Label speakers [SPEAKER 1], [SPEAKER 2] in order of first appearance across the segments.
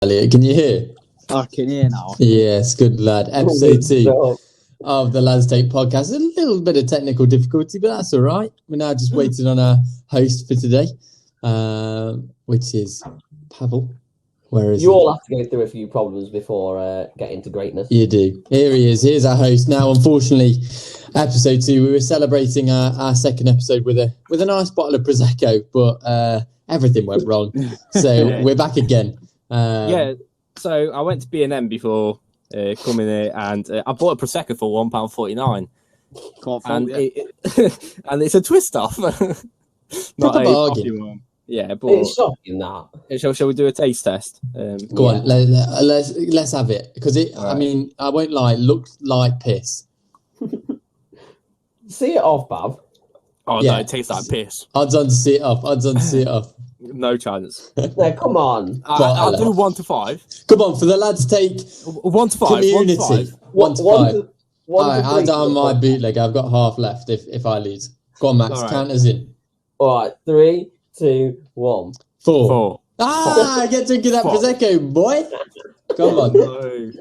[SPEAKER 1] Elliot, can you hear?
[SPEAKER 2] I can hear now.
[SPEAKER 1] Yes, good lad. Episode 2 of the LadsTake podcast. A little bit of technical difficulty, but that's all right. We're now just waiting on our host for today, which is Pavel. Where is
[SPEAKER 3] you
[SPEAKER 1] he?
[SPEAKER 3] all have to go through a few problems before getting to greatness.
[SPEAKER 1] You do. Here he is. Here's our host. Now, unfortunately, episode 2, we were celebrating our second episode with a nice bottle of Prosecco, but everything went wrong. So we're back again.
[SPEAKER 4] So I went to B&M before coming here, and I bought a Prosecco for £1.49. And it's a twist off. Not
[SPEAKER 1] Proper
[SPEAKER 4] a
[SPEAKER 1] bargain.
[SPEAKER 4] one. Yeah, but
[SPEAKER 3] It's shocking that.
[SPEAKER 4] Shall we do a taste test?
[SPEAKER 1] Go on, let's have it, because it. Right. I mean, I won't lie, it looked like piss.
[SPEAKER 3] See it off, Bav.
[SPEAKER 4] Oh yeah. No, it tastes like piss.
[SPEAKER 1] Odds on to see it off.
[SPEAKER 4] No chance.
[SPEAKER 3] No, come on.
[SPEAKER 4] I'll do 1 to 5.
[SPEAKER 1] Come on, for the LadsTake
[SPEAKER 4] 1 to 5.
[SPEAKER 1] community.
[SPEAKER 3] 1 to 5.
[SPEAKER 1] All right, I'll down my bootleg. I've got half left if I lose. Go on, Max, right. Count us in.
[SPEAKER 3] All right, 3, 2, 1.
[SPEAKER 1] 4. I get to get that Prosecco, boy. Come on.
[SPEAKER 4] No.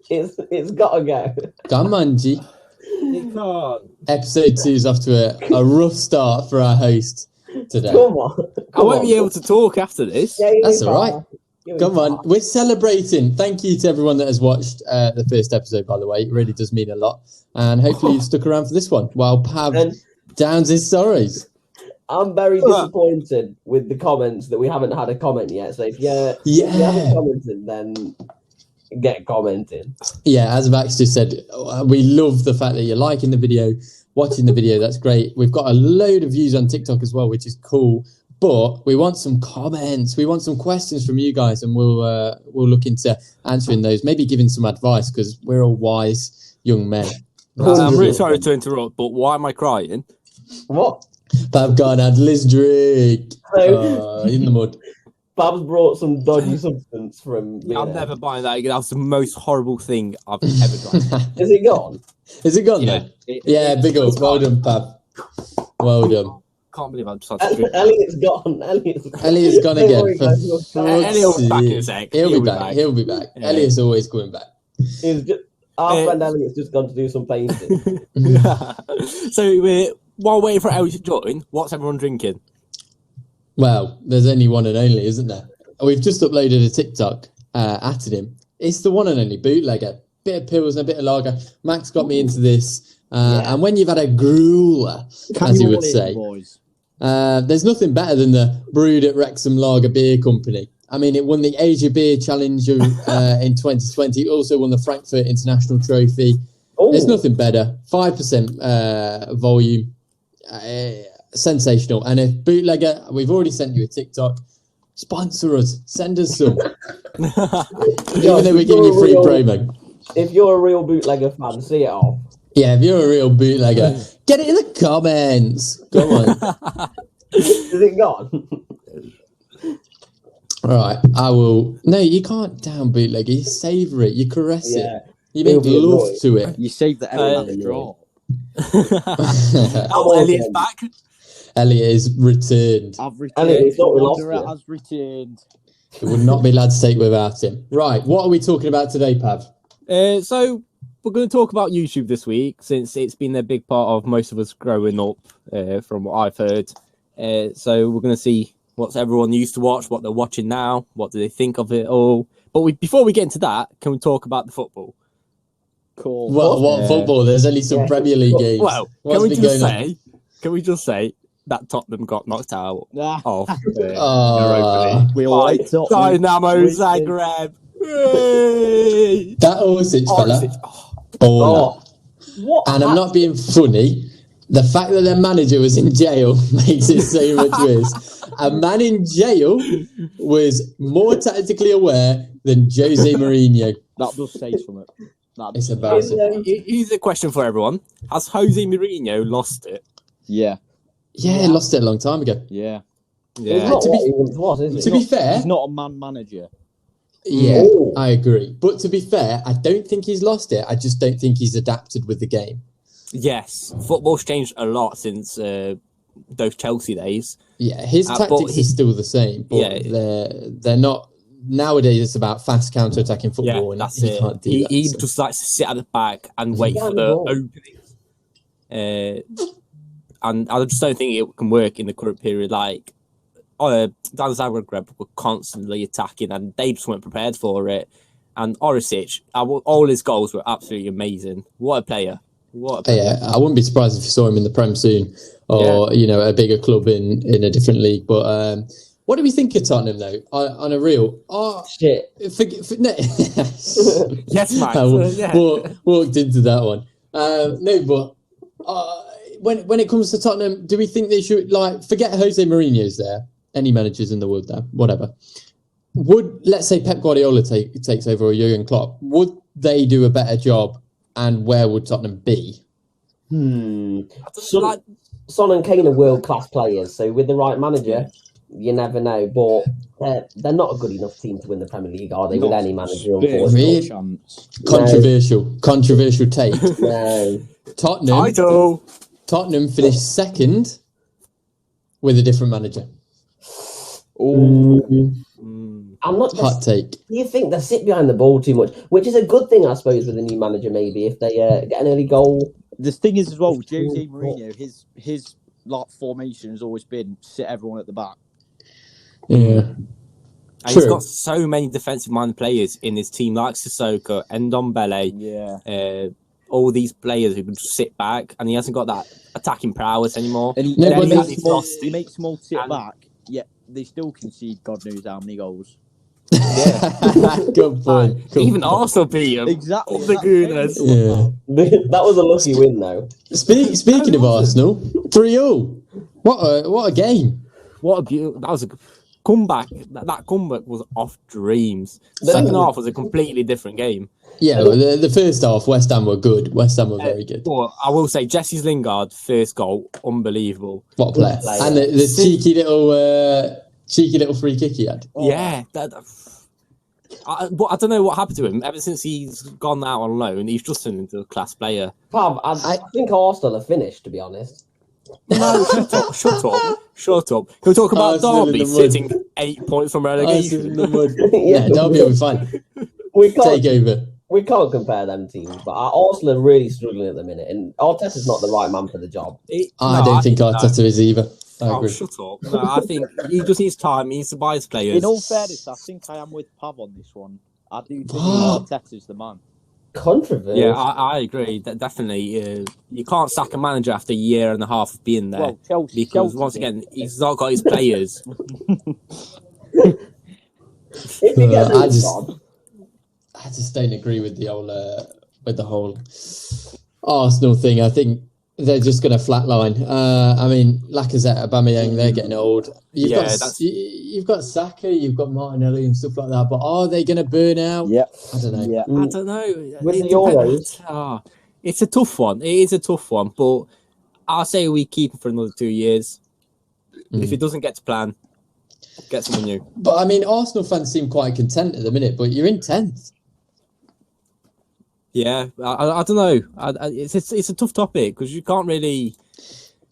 [SPEAKER 3] It's got to go.
[SPEAKER 1] Come on, G.
[SPEAKER 4] It can't.
[SPEAKER 1] Episode 2 is off to a rough start for our host today.
[SPEAKER 3] Come on.
[SPEAKER 4] I won't be able to talk after this.
[SPEAKER 3] Yeah,
[SPEAKER 1] that's all right. Come on. We're celebrating. Thank you to everyone that has watched the first episode, by the way. It really does mean a lot. And hopefully you've stuck around for this one while Pav downs his sorrows.
[SPEAKER 3] I'm very disappointed with the comments that we haven't had a comment yet. So if you haven't commented, then get commented. Yeah,
[SPEAKER 1] as Max just said, we love the fact that you're liking the video, watching the video. That's great. We've got a load of views on TikTok as well, which is cool. But we want some comments. We want some questions from you guys, and we'll look into answering those. Maybe giving some advice, because we're all wise young men.
[SPEAKER 4] I'm really sorry to interrupt, but why am I crying?
[SPEAKER 3] What?
[SPEAKER 1] Pav gone had Liz Drake in the mud.
[SPEAKER 3] Bab's brought some dodgy substance from.
[SPEAKER 4] I'm never buying that again. That's the most horrible thing I've ever done.
[SPEAKER 3] Is it gone?
[SPEAKER 1] Is it gone? Yeah, big up. Well done, Pav. Well done.
[SPEAKER 4] Can't believe I'm just
[SPEAKER 3] Elliot's gone.
[SPEAKER 1] Elliot's gone again.
[SPEAKER 4] Elliot's back in a sec.
[SPEAKER 1] He'll be back. Yeah. Elliot's always coming back.
[SPEAKER 3] Our friend Elliot's just gone to do some painting.
[SPEAKER 4] So while waiting for Elliot to join, what's everyone drinking?
[SPEAKER 1] Well, there's only one and only, isn't there? We've just uploaded a TikTok at him. It's the one and only bootlegger. Bit of pills and a bit of lager. Max got me into this. And when you've had a grueler, as you would say, there's nothing better than the brewed at Wrexham Lager Beer Company. I mean, it won the Asia Beer Challenge in 2020. It also won the Frankfurt International Trophy. Oh. There's nothing better. 5% volume. Sensational. And if bootlegger, we've already sent you a TikTok. Sponsor us. Send us some. Even though we're giving you free promo.
[SPEAKER 3] If you're a real bootlegger fan, see it off.
[SPEAKER 1] Yeah, if you're a real bootlegger, get it in the comments. Go on.
[SPEAKER 3] Is it gone?
[SPEAKER 1] All right, I will. No, you can't down bootlegger. You savour it. You caress it. You make love to it.
[SPEAKER 2] You save the element draw.
[SPEAKER 4] Elliot's back.
[SPEAKER 1] Elliot is returned.
[SPEAKER 2] I've returned. Elliot has returned.
[SPEAKER 1] It would not be LadsTake without him. Right, what are we talking about today, Pav?
[SPEAKER 4] So we're going to talk about YouTube this week, since it's been a big part of most of us growing up, from what I've heard. So we're going to see what everyone used to watch, what they're watching now, what do they think of it all. But before we get into that, can we talk about the football?
[SPEAKER 1] Cool. What football? There's only some Premier League games.
[SPEAKER 4] Well, can we just say that Tottenham got knocked out of Europa League?
[SPEAKER 2] We like Tottenham.
[SPEAKER 4] Dynamo Zagreb.
[SPEAKER 1] That Orsic fella. What? And I'm not being funny. The fact that their manager was in jail makes it so much worse. A man in jail was more tactically aware than Jose Mourinho.
[SPEAKER 2] That does say something.
[SPEAKER 1] It's embarrassing.
[SPEAKER 4] Here's a question for everyone. Has Jose Mourinho lost it?
[SPEAKER 2] Yeah.
[SPEAKER 1] Yeah, he lost it a long time ago.
[SPEAKER 2] Yeah.
[SPEAKER 1] To be fair,
[SPEAKER 2] he's not a man manager.
[SPEAKER 1] Yeah, I agree. But to be fair, I don't think he's lost it. I just don't think he's adapted with the game.
[SPEAKER 4] Yes, football's changed a lot since those Chelsea days.
[SPEAKER 1] Yeah, his tactics are still the same, but they're not nowadays it's about fast counter-attacking football.
[SPEAKER 4] Yeah, that's
[SPEAKER 1] he
[SPEAKER 4] it.
[SPEAKER 1] Can't do that,
[SPEAKER 4] he
[SPEAKER 1] so.
[SPEAKER 4] just likes to sit at the back and wait for the openings. And I just don't think it can work in the current period. Like, Dan Zagreb were constantly attacking and they just weren't prepared for it. And Orisic, all his goals were absolutely amazing. What a player.
[SPEAKER 1] Yeah, I wouldn't be surprised if you saw him in the Prem soon, or a bigger club in a different league. But what do we think of Tottenham though? On a real
[SPEAKER 3] shit.
[SPEAKER 1] Yes,
[SPEAKER 4] Max.
[SPEAKER 1] Walked into that one. No, but when it comes to Tottenham, do we think they should forget Jose Mourinho's there? Any managers in the world there, whatever. Would, let's say, Pep Guardiola takes over, or Jurgen Klopp, would they do a better job? And where would Tottenham be?
[SPEAKER 3] Son and Kane are world-class players, so with the right manager, you never know. But they're not a good enough team to win the Premier League, are they? With any manager, unfortunately.
[SPEAKER 1] Controversial take.
[SPEAKER 3] No.
[SPEAKER 1] Tottenham finished second with a different manager.
[SPEAKER 3] I'm not
[SPEAKER 1] hot take.
[SPEAKER 3] Do you think they sit behind the ball too much? Which is a good thing, I suppose, with a new manager, maybe, if they get an early goal.
[SPEAKER 2] The thing is, as well, Jose Mourinho, his formation has always been sit everyone at the back.
[SPEAKER 1] Yeah.
[SPEAKER 4] And he's got so many defensive-minded players in his team, like Sissoko, Ndombele, all these players who can just sit back, and he hasn't got that attacking prowess anymore.
[SPEAKER 2] And he makes them all sit back, yet they still concede God knows how many goals.
[SPEAKER 1] Yeah, good point.
[SPEAKER 4] Even Arsenal beat him.
[SPEAKER 2] Exactly.
[SPEAKER 4] The goodness.
[SPEAKER 3] Yeah. That was a lucky win, though.
[SPEAKER 1] Speaking of Arsenal, 3-0. What a game!
[SPEAKER 4] That was a comeback. That comeback was off dreams. The second half was a completely different game.
[SPEAKER 1] Yeah, the first half, West Ham were good. West Ham were very good.
[SPEAKER 4] But I will say, Jesse Lingard, first goal, unbelievable.
[SPEAKER 1] What a player! And the cheeky little free kick he had.
[SPEAKER 4] Yeah, but I don't know what happened to him. Ever since he's gone out on loan, he's just turned into a class player.
[SPEAKER 3] Pav, I think Arsenal are finished, to be honest.
[SPEAKER 4] No, shut up. Can we talk about Derby sitting 8 points from relegation?
[SPEAKER 1] Yeah, Derby will be fine. Take over.
[SPEAKER 3] We can't compare them teams, but Arsenal are really struggling at the minute, and Arteta's not the right man for the job.
[SPEAKER 1] I don't think Arteta is either. I agree.
[SPEAKER 4] Shut up. No, I think he just needs time. He needs to buy his players.
[SPEAKER 2] In all fairness, I think I am with Pav on this one. I do think Arteta's the man.
[SPEAKER 3] Controversial.
[SPEAKER 4] Yeah, I agree. Definitely. You can't sack a manager after a year and a half of being there.
[SPEAKER 2] Well, Chelsea
[SPEAKER 4] once again, he's not got his players.
[SPEAKER 1] I just don't agree with the whole Arsenal thing. I think they're just going to flatline. I mean, Lacazette, Aubameyang, they're getting old. You've got Saka, you've got Martinelli and stuff like that, but are they going to burn out?
[SPEAKER 2] Yeah.
[SPEAKER 1] I don't know.
[SPEAKER 2] Yeah.
[SPEAKER 4] I don't know.
[SPEAKER 3] With the Euros.
[SPEAKER 4] It's a tough one. It is a tough one, but I'll say we keep him for another 2 years. If it doesn't get to plan, get someone new.
[SPEAKER 1] But I mean, Arsenal fans seem quite content at the minute, but you're in 10th.
[SPEAKER 4] Yeah, I don't know. It's a tough topic because you can't really.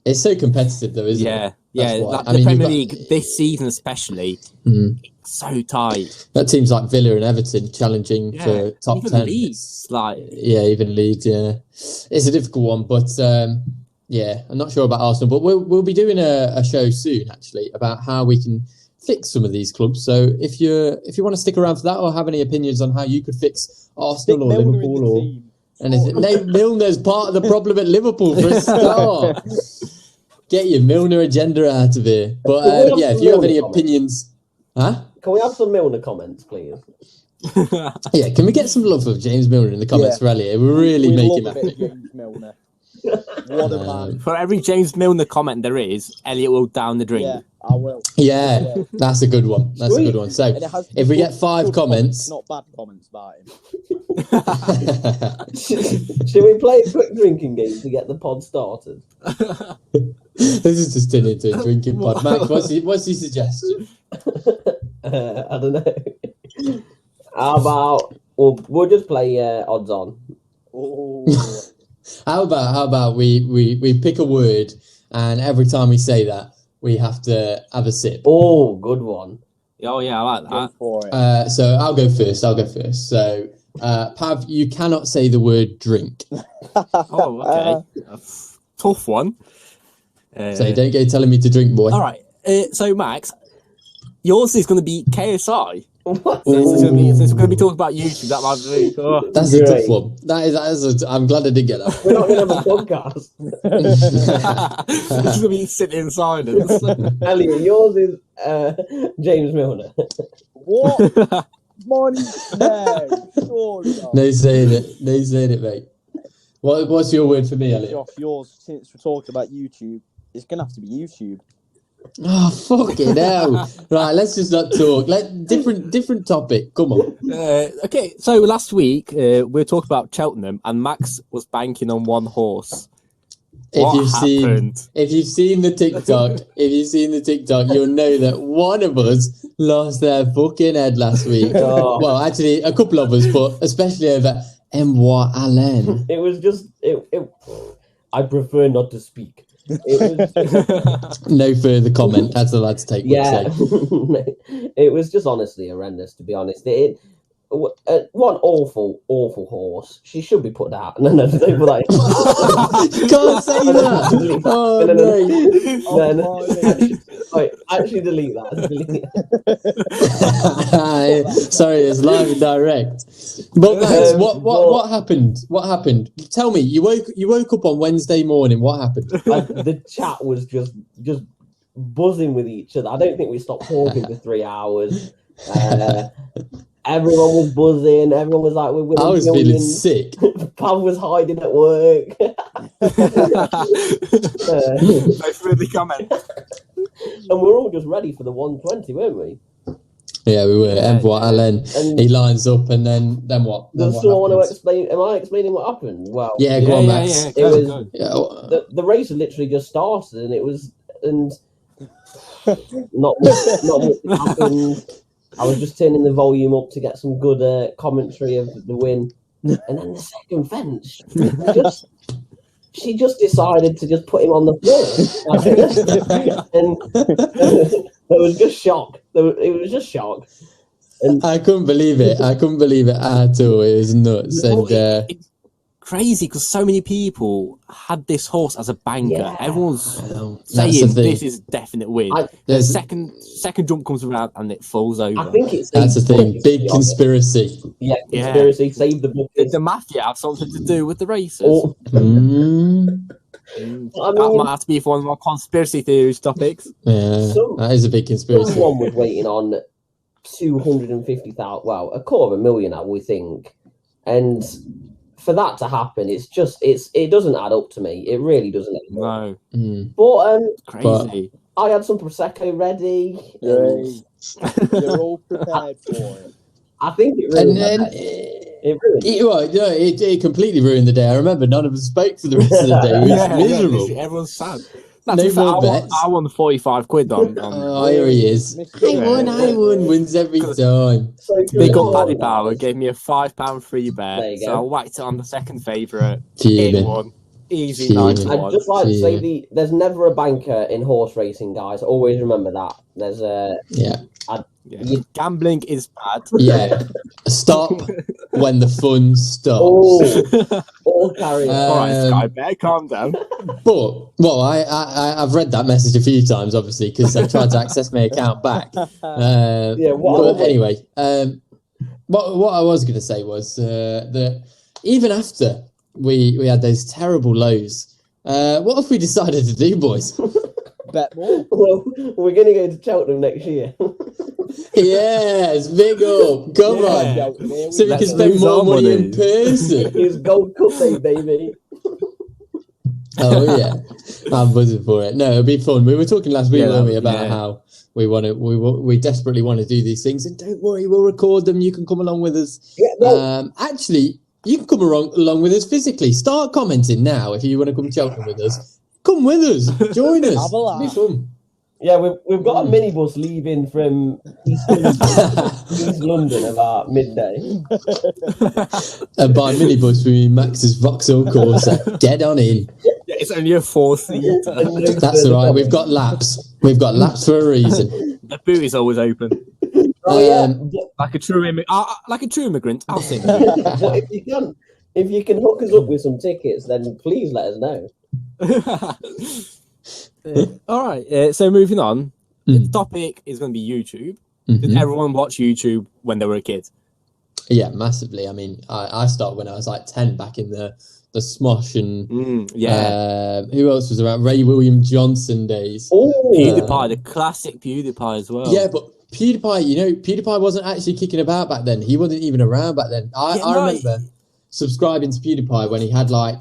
[SPEAKER 1] It's so competitive, though, isn't it?
[SPEAKER 4] Yeah. The Premier League this season, especially, it's so tight.
[SPEAKER 1] That teams like Villa and Everton challenging for top
[SPEAKER 4] even
[SPEAKER 1] 10.
[SPEAKER 4] Leeds,
[SPEAKER 1] even Leeds. Yeah, it's a difficult one, but I'm not sure about Arsenal. But we'll be doing a show soon, actually, about how we can fix some of these clubs. So if you want to stick around for that, or have any opinions on how you could fix Arsenal or Liverpool or anything, Milner's part of the problem at Liverpool for a start. Get your Milner agenda out of here. But if you have any opinions,
[SPEAKER 3] Can we have some Milner comments, please?
[SPEAKER 1] Yeah, can we get some love for James Milner in the comments for Elliot? We'll really make him happy.
[SPEAKER 2] James Milner. What a man.
[SPEAKER 4] For every James Milner comment there is, Elliot will down the drink.
[SPEAKER 2] Yeah, I will.
[SPEAKER 1] Yeah, that's a good one. That's a good one. So if we get 5 comments...
[SPEAKER 2] Not bad comments about him.
[SPEAKER 3] Should we play a quick drinking game to get the pod started?
[SPEAKER 1] This is just turned into a drinking pod. Max, what's your suggestion?
[SPEAKER 3] I don't know. How about we'll just play odds on.
[SPEAKER 2] Oh.
[SPEAKER 1] How about we pick a word, and every time we say that, we have to have a sip.
[SPEAKER 3] Oh, good one.
[SPEAKER 4] Oh yeah, I like
[SPEAKER 2] Go
[SPEAKER 4] that.
[SPEAKER 2] for it.
[SPEAKER 1] So I'll go first. So, Pav, you cannot say the word drink.
[SPEAKER 4] Oh, okay. Tough one.
[SPEAKER 1] So don't go telling me to drink, boy.
[SPEAKER 4] All right. So Max, yours is going to be KSI.
[SPEAKER 3] What?
[SPEAKER 4] Since we're going to be talking about YouTube, that might be. Oh.
[SPEAKER 1] That's a tough one. I'm glad I did get that.
[SPEAKER 3] We're not going to have a podcast.
[SPEAKER 4] It's going to be sitting in silence.
[SPEAKER 3] Elliot, yours is James Milner.
[SPEAKER 2] What? Money? No, surely not.
[SPEAKER 1] No saying it, mate. What's your word for me, Elliot?
[SPEAKER 2] Josh, yours, since we're talking about YouTube, it's going to have to be YouTube.
[SPEAKER 1] Oh, fucking hell. Right, let's just not talk. Different topic. Come on.
[SPEAKER 4] Okay, so last week we were talking about Cheltenham, and Max was banking on one horse.
[SPEAKER 1] If you've seen the TikTok, you'll know that one of us lost their fucking head last week.
[SPEAKER 3] Oh.
[SPEAKER 1] Well, actually, a couple of us, but especially over Mwa Allen.
[SPEAKER 3] It was just... I prefer not to speak.
[SPEAKER 1] No further comment. That's the LadsTake.
[SPEAKER 3] Yeah. It was just honestly horrendous, to be honest. One awful horse. She should be put out. No, don't put that.
[SPEAKER 1] You can't say that. Oh,
[SPEAKER 3] no. Wait, actually delete that.
[SPEAKER 1] Sorry, it's live and direct. But Max, what happened? What happened? Tell me. You woke up on Wednesday morning. What happened?
[SPEAKER 3] The chat was just buzzing with each other. I don't think we stopped talking for 3 hours. Everyone was buzzing. Everyone was like, "We're
[SPEAKER 1] I was feeling sick."
[SPEAKER 3] Pav was hiding at work.
[SPEAKER 4] Both really comment.
[SPEAKER 3] And we're all just ready for the 120, weren't we?
[SPEAKER 1] Yeah, we were. Mwa Allen. He lines up, and then what?
[SPEAKER 3] Does someone want to explain? Am I explaining what happened? Well,
[SPEAKER 1] yeah, go on, Max.
[SPEAKER 3] The race had literally just started, and not much happened. I was just turning the volume up to get some good commentary of the win, and then the second fence, she just decided to just put him on the floor, and there was just shock. It was just shock. And
[SPEAKER 1] I couldn't believe it. At all. It was nuts.
[SPEAKER 4] It's crazy because so many people had this horse as a banker.
[SPEAKER 3] Yeah.
[SPEAKER 4] Everyone's saying this is a definite win. The second jump comes around and it falls over.
[SPEAKER 3] I think
[SPEAKER 1] that's the thing. Big conspiracy.
[SPEAKER 3] Yeah, conspiracy. Save the book.
[SPEAKER 4] Did the mafia have something to do with the races? That might have to be one of my conspiracy theories topics.
[SPEAKER 1] Yeah, that is a big conspiracy.
[SPEAKER 3] Someone was waiting on 250,000. Well, $250,000, we think, and for that to happen, it doesn't add up to me. It really doesn't.
[SPEAKER 4] No.
[SPEAKER 3] But
[SPEAKER 4] crazy.
[SPEAKER 3] I had some prosecco ready.
[SPEAKER 2] You're all prepared for it.
[SPEAKER 3] I think it really.
[SPEAKER 1] It completely ruined the day. I remember none of us spoke for the rest of the day. It was miserable.
[SPEAKER 4] Yeah, everyone's sad.
[SPEAKER 1] No more bets.
[SPEAKER 4] I won 45 quid on.
[SPEAKER 1] Oh, here he is. I won. Wins every time.
[SPEAKER 3] So
[SPEAKER 4] Big up Paddy Power gave me a £5 free bet. So I whacked it on the second favourite. It won. Easy 9-1.
[SPEAKER 3] I'd just like to say there's never a banker in horse racing, guys. Always remember that. There's
[SPEAKER 4] gambling is bad.
[SPEAKER 1] Yeah. Stop when the fun stops.
[SPEAKER 3] All carry on.
[SPEAKER 4] All right, Sky Bear, calm down.
[SPEAKER 1] But I've read that message a few times, obviously, because I've tried to access my account back. Anyway, what I was going to say was that even after we had those terrible lows, what have we decided to do, boys?
[SPEAKER 2] Bet more.
[SPEAKER 3] Well, we're going to go to Cheltenham next year.
[SPEAKER 1] Yes, big up. Come on. So we can spend more money in person.
[SPEAKER 3] It's Gold Cup Day, baby.
[SPEAKER 1] Oh, yeah. I'm buzzing for it. No, it'll be fun. We were talking last week, weren't we, about how we desperately want to do these things. And don't worry, we'll record them. You can come along with us. Actually, you can come along with us physically. Start commenting now if you want to come Cheltenham with us. Come with us. Join us. It'll be fun.
[SPEAKER 3] Yeah, we've got a minibus leaving from East London about midday.
[SPEAKER 1] And by minibus, we mean Max's Vauxhall Corsa. Get on in.
[SPEAKER 4] Yeah, it's only a 4-seater.
[SPEAKER 1] That's all right. We've got laps. We've got laps for a reason.
[SPEAKER 4] The boot is always open. Like a true immigrant. I'll say
[SPEAKER 3] But if you can hook us up with some tickets, then please let us know.
[SPEAKER 4] All right. So moving on, the topic is going to be YouTube. Did everyone watch YouTube when they were a kid?
[SPEAKER 1] Yeah, massively. I mean, I started when I was like 10, back in the Smosh and who else was around? Ray William Johnson days.
[SPEAKER 4] PewDiePie, the classic PewDiePie as well.
[SPEAKER 1] Yeah, but PewDiePie, PewDiePie wasn't actually kicking about back then. He wasn't even around back then. I remember subscribing to PewDiePie when he had I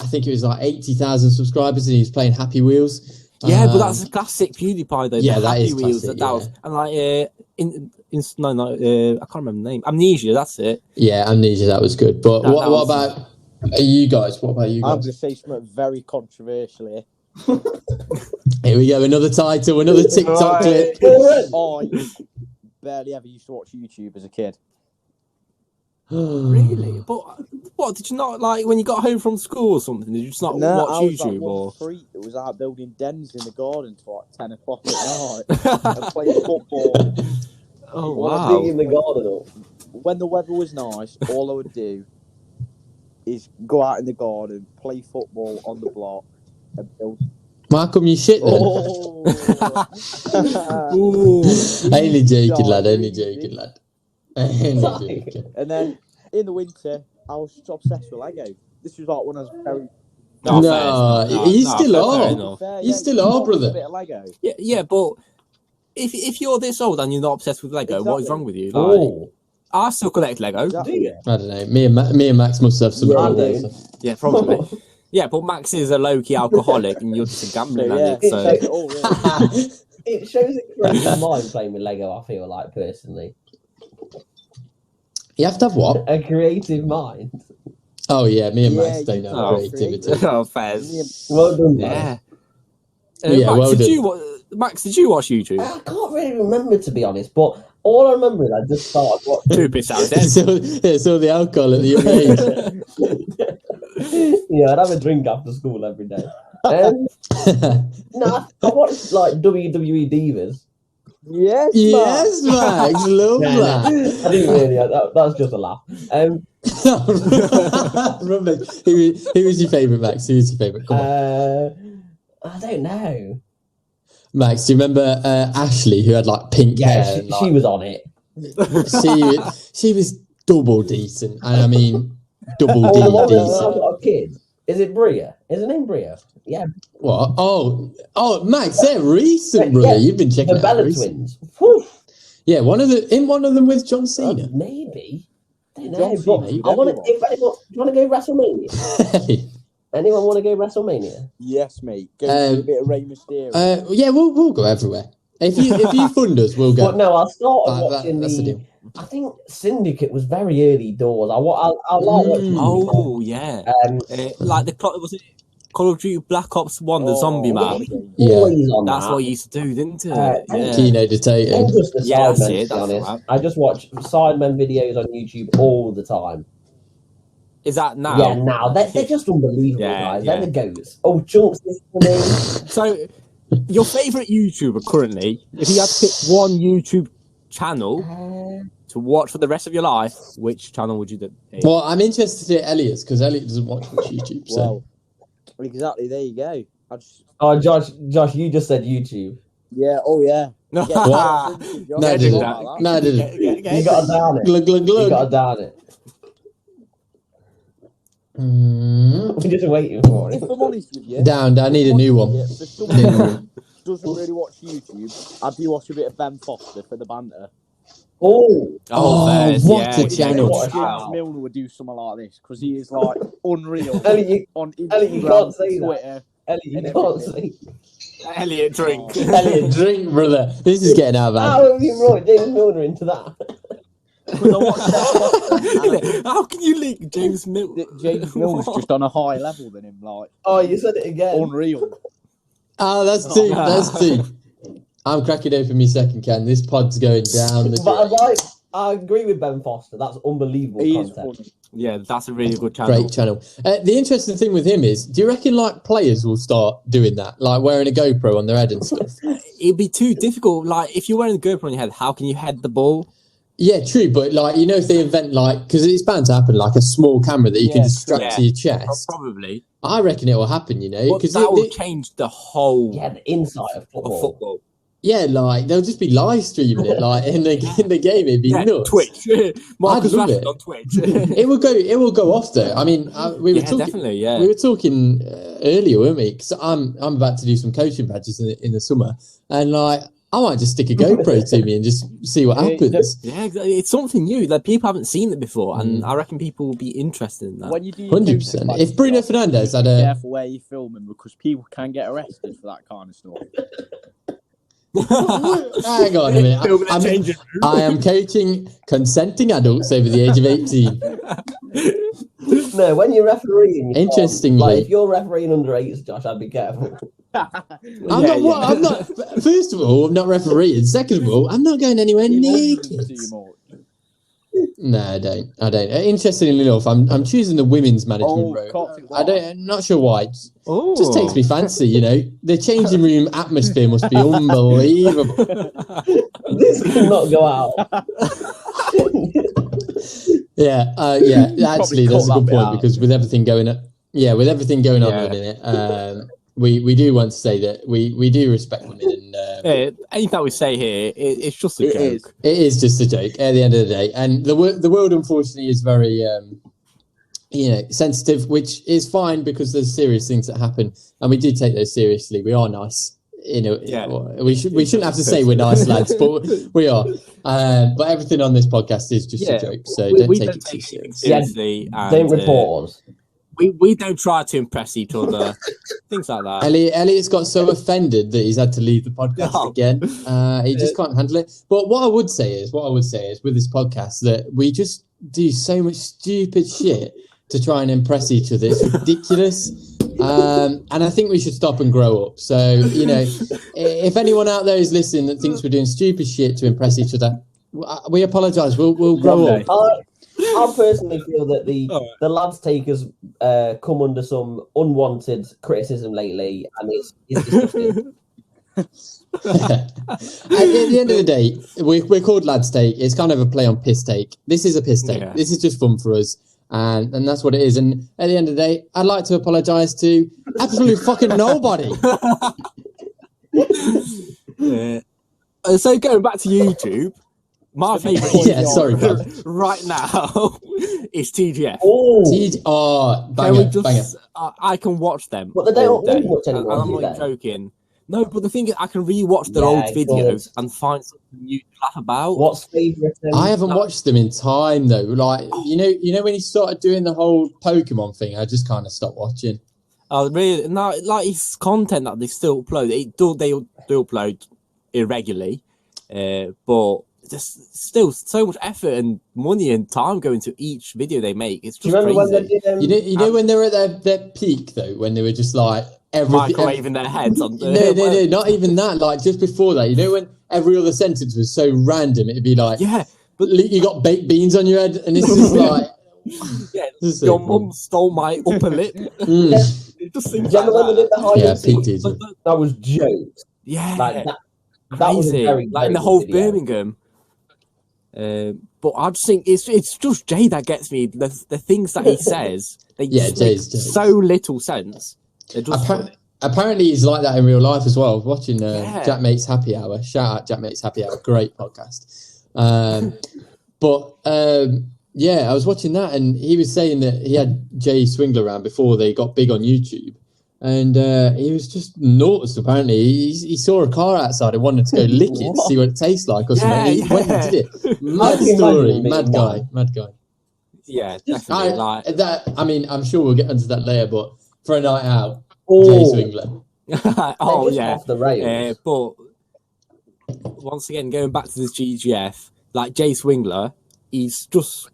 [SPEAKER 1] think it was 80,000 subscribers, and he was playing Happy Wheels.
[SPEAKER 4] Yeah, but that's a classic PewDiePie though.
[SPEAKER 1] Yeah, that is
[SPEAKER 4] Wheels,
[SPEAKER 1] classic.
[SPEAKER 4] That was, and I can't remember the name. Amnesia, that's it.
[SPEAKER 1] Yeah, Amnesia, that was good. But what about you guys? What about you guys?
[SPEAKER 2] I'm going to say something very controversial here.
[SPEAKER 1] Here we go, another title, another TikTok clip.
[SPEAKER 2] I barely ever used to watch YouTube as a kid.
[SPEAKER 4] Really? But what did you not like when you got home from school or something? Did you just not watch YouTube?
[SPEAKER 2] Or freak that was out building dens in the garden till 10 o'clock at night and playing football.
[SPEAKER 4] Oh wow!
[SPEAKER 3] In the garden.
[SPEAKER 2] When the weather was nice, all I would do is go out in the garden, play football on the block, and build.
[SPEAKER 1] How come you shit then? Only joking, lad. Only joking, lad.
[SPEAKER 2] And then in the winter, I was just obsessed with Lego. This was when I was very.
[SPEAKER 1] You still are. You still are, brother.
[SPEAKER 2] A bit of Lego.
[SPEAKER 4] Yeah, but if you're this old and you're not obsessed with Lego, what is wrong with you? I still collect Lego.
[SPEAKER 2] Exactly.
[SPEAKER 1] I don't know. Me and Max must have some problems.
[SPEAKER 4] Yeah, probably. Yeah, but Max is a low-key alcoholic, and you're just a gambling addict. So
[SPEAKER 3] it shows a creative mind playing with Lego. I feel like personally.
[SPEAKER 1] You have to have what?
[SPEAKER 3] A creative mind.
[SPEAKER 1] Oh yeah, me and Max don't have creativity.
[SPEAKER 4] Oh, fair.
[SPEAKER 3] Well done,
[SPEAKER 4] yeah.
[SPEAKER 1] Max,
[SPEAKER 4] did you watch YouTube?
[SPEAKER 3] I can't really remember, to be honest, but all I remember is I just started watching.
[SPEAKER 4] Two piss out dead.
[SPEAKER 1] So the alcohol at the young age.
[SPEAKER 3] Yeah, I'd have a drink after school every day. No, I watched WWE Divas.
[SPEAKER 2] Yes,
[SPEAKER 1] Max, love that.
[SPEAKER 3] I didn't really. That was just a laugh.
[SPEAKER 1] Remember, who was your favourite, Max? Who was your favourite? Come on.
[SPEAKER 3] I don't know.
[SPEAKER 1] Max, do you remember Ashley, who had pink hair?
[SPEAKER 3] She was on it.
[SPEAKER 1] She was double decent, and I mean double D decent.
[SPEAKER 3] I've got a kid. Is it Bria? Is her name Bria? Yeah.
[SPEAKER 1] What? Oh, Max, they're recent, brother. You've been checking
[SPEAKER 3] the
[SPEAKER 1] out
[SPEAKER 3] Bella
[SPEAKER 1] recent.
[SPEAKER 3] Twins. Whew.
[SPEAKER 1] Yeah, one of them with John Cena.
[SPEAKER 3] Maybe. I don't know.
[SPEAKER 2] John Cena,
[SPEAKER 3] do you want to go WrestleMania? Anyone want to go WrestleMania?
[SPEAKER 2] Yes, mate. Go a bit of Rey Mysterio.
[SPEAKER 1] Yeah, we'll go everywhere. If you fund us, we'll go.
[SPEAKER 3] But no, I started watching
[SPEAKER 1] that's the deal.
[SPEAKER 3] I think Syndicate was very early doors. I like watching.
[SPEAKER 4] Oh yeah. Like was it Call of Duty Black Ops 1, the zombie map?
[SPEAKER 1] Yeah,
[SPEAKER 4] that's what you used to do, didn't it?
[SPEAKER 1] Kino dictating.
[SPEAKER 3] Yeah, that's it. I just watch Sidemen videos on YouTube all the time.
[SPEAKER 4] Is that now?
[SPEAKER 3] Yeah, now they're just unbelievable, guys. They're the goats. Oh, Chunks is funny.
[SPEAKER 4] So, your favourite YouTuber currently, if you had to pick one YouTube channel to watch for the rest of your life, which channel would you do?
[SPEAKER 1] Well, I'm interested to hear Elliot's, because Elliot doesn't watch much YouTube. So.
[SPEAKER 2] Well, exactly. There you go.
[SPEAKER 3] Oh, Josh, you just said YouTube.
[SPEAKER 2] Yeah. Oh, yeah.
[SPEAKER 1] No, I didn't. No, I didn't.
[SPEAKER 3] You got to down it.
[SPEAKER 1] Glug, glug, glug.
[SPEAKER 3] You got to down it. We're just waiting for it.
[SPEAKER 2] If I'm honest with you,
[SPEAKER 1] down. I need a new one.
[SPEAKER 2] For someone who doesn't really watch YouTube, I do watch a bit of Ben Foster for the banter.
[SPEAKER 3] Oh,
[SPEAKER 1] what a channel!
[SPEAKER 2] James Milner would do something like this because he is unreal on Instagram,
[SPEAKER 3] Elliot, you can't say
[SPEAKER 2] Twitter.
[SPEAKER 3] Elliot, you can't say.
[SPEAKER 4] Elliot, drink.
[SPEAKER 1] Elliot, drink, brother. This is getting out of hand.
[SPEAKER 3] How have you brought James Milner into that?
[SPEAKER 4] How can you link James Milner?
[SPEAKER 2] James Milner's just on a higher level than him.
[SPEAKER 3] Oh, you said it again.
[SPEAKER 2] Unreal.
[SPEAKER 1] Oh, that's two. That's two. I'm cracking open my second can. This pod's going down the
[SPEAKER 3] But I agree with Ben Foster. That's unbelievable content.
[SPEAKER 4] Yeah, that's a really good channel.
[SPEAKER 1] Great channel. The interesting thing with him is, do you reckon players will start doing that, wearing a GoPro on their head and stuff?
[SPEAKER 4] it'd be too difficult. Like, if you're wearing a GoPro on your head, how can you head the ball?
[SPEAKER 1] Yeah, true, but like, you know, if they invent like, because it's bound to happen, like a small camera that you can just strap to your chest.
[SPEAKER 4] Probably.
[SPEAKER 1] I reckon it will happen, you know,
[SPEAKER 4] because that will change the whole
[SPEAKER 3] the inside of football.
[SPEAKER 1] Yeah, like they'll just be live streaming it, like in the game. It'd be nuts.
[SPEAKER 4] Twitch, Marcus
[SPEAKER 1] I'd love
[SPEAKER 4] Rashford
[SPEAKER 1] it.
[SPEAKER 4] on Twitch.
[SPEAKER 1] It will go off though. I mean, we were talking.
[SPEAKER 4] Definitely, yeah.
[SPEAKER 1] We were talking earlier, weren't we? Because I'm about to do some coaching badges in the summer, and like I might just stick a GoPro to me and just see what happens.
[SPEAKER 4] Yeah, exactly. It's something new. Like people haven't seen it before, and I reckon people will be interested in that.
[SPEAKER 2] When you do
[SPEAKER 1] 100%. If Bruno Fernandes had
[SPEAKER 2] be careful where you're filming because people can get arrested for that kind of stuff.
[SPEAKER 1] Hang on a minute. I am coaching consenting adults over the age of 18.
[SPEAKER 3] No, when you're refereeing,
[SPEAKER 1] Interestingly,
[SPEAKER 3] like if you're refereeing under 8s, Josh, I'd be careful.
[SPEAKER 1] I'm not. First of all, I'm not refereeing. Second of all, I'm not going anywhere near kids. No, I don't. Interestingly enough, I'm choosing the women's management route. I'm not sure why. It just takes me fancy, you know. The changing room atmosphere must be unbelievable.
[SPEAKER 3] This cannot go out.
[SPEAKER 1] Yeah. Actually, that's a good point because with everything going on, in it, we do want to say that we do respect women. And
[SPEAKER 4] anything that we say here, it's just a joke.
[SPEAKER 1] It is just a joke at the end of the day, and the world unfortunately is very sensitive, which is fine because there's serious things that happen, and we do take those seriously. We are nice. We shouldn't have to say we're nice lads, but we are. But everything on this podcast is just a joke, so don't take it too seriously.
[SPEAKER 3] Don't report us.
[SPEAKER 4] We don't try to impress each other, things like that.
[SPEAKER 1] Elliot's got so offended that he's had to leave the podcast again. He just can't handle it. But what I would say is with this podcast that we just do so much stupid shit to try and impress each other. It's ridiculous. And I think we should stop and grow up. So, you know, if anyone out there is listening that thinks we're doing stupid shit to impress each other, we apologise. We'll grow up.
[SPEAKER 3] I personally feel that the LadsTake has come under some unwanted criticism lately, and it's disgusting.
[SPEAKER 1] At the end of the day, we're called LadsTake. It's kind of a play on piss take. This is a piss take. Yeah. This is just fun for us, and that's what it is. And at the end of the day, I'd like to apologise to absolutely fucking nobody.
[SPEAKER 4] So going back to YouTube. My favourite right now is TGF.
[SPEAKER 1] Banger.
[SPEAKER 4] I can watch them.
[SPEAKER 3] But they don't upload much anymore.
[SPEAKER 4] And I'm not joking. No, but the thing is, I can rewatch their old videos and find something new to laugh about.
[SPEAKER 3] What's favourite?
[SPEAKER 1] I haven't watched them in time though. Like you know when he started doing the whole Pokemon thing, I just kind of stopped watching.
[SPEAKER 4] Oh really? No, like it's content that they still upload. They do upload irregularly, but. There's still so much effort and money and time going to each video they make. It's just crazy.
[SPEAKER 3] When they did,
[SPEAKER 1] you know when they were at their peak though, when they were just like
[SPEAKER 4] microwaving their heads on the
[SPEAKER 1] no, not even that. Like just before that, you know when every other sentence was so random, it'd be like, but you got baked beans on your head, and it's just like,
[SPEAKER 4] your mum stole my upper lip. Just things
[SPEAKER 3] like
[SPEAKER 4] that.
[SPEAKER 3] That was jokes.
[SPEAKER 4] Yeah,
[SPEAKER 3] like that.
[SPEAKER 4] Crazy.
[SPEAKER 3] That was very,
[SPEAKER 4] like in the whole video. Birmingham. But I just think it's just Jay that gets me. The things that he says, they just make so little sense.
[SPEAKER 1] Apparently, he's like that in real life as well. Watching Jack Mate's Happy Hour. Shout out Jack Mate's Happy Hour. Great podcast. But I was watching that, and he was saying that he had Jay Swingler around before they got big on YouTube. And he was just nuts, apparently. He saw a car outside and wanted to go lick it to see what it tastes like or something. He went and did it. Mad story. Mad guy.
[SPEAKER 4] Yeah, definitely.
[SPEAKER 1] I mean, I'm sure we'll get into that later, but for a night out, Jay Swingler.
[SPEAKER 3] Off the rails.
[SPEAKER 4] But once again, going back to this GGF, like Jay Swingler, he's just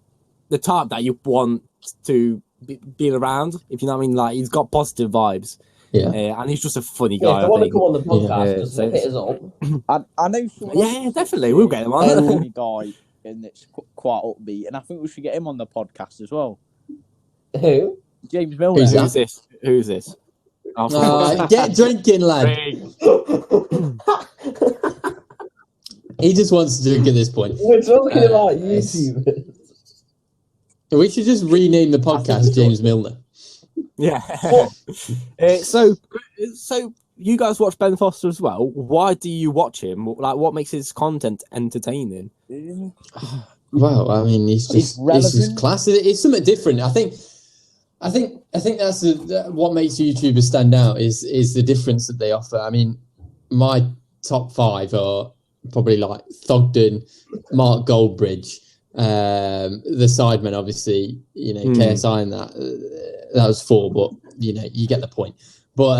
[SPEAKER 4] the type that you want to be around, if you know what I mean. Like he's got positive vibes, and he's just a funny guy.
[SPEAKER 3] If I want to come on the podcast, just hit us up.
[SPEAKER 2] I know someone.
[SPEAKER 4] Yeah, definitely, we'll get him on.
[SPEAKER 2] A funny guy, and it's quite upbeat, and I think we should get him on the podcast as well.
[SPEAKER 3] Who?
[SPEAKER 2] James Milner.
[SPEAKER 4] Who's this?
[SPEAKER 1] Get drinking, lad. He just wants to drink at this point.
[SPEAKER 3] We're talking about
[SPEAKER 1] it's-
[SPEAKER 3] YouTube.
[SPEAKER 1] We should just rename the podcast James Milner.
[SPEAKER 4] Yeah. So you guys watch Ben Foster as well. Why do you watch him? Like, what makes his content entertaining?
[SPEAKER 1] Well, I mean, he's just class. It's something different. I think that's what makes YouTubers stand out is the difference that they offer. I mean, my top 5 are probably like Thogden, Mark Goldbridge, the Sidemen, obviously, KSI and that was 4, but you get the point. But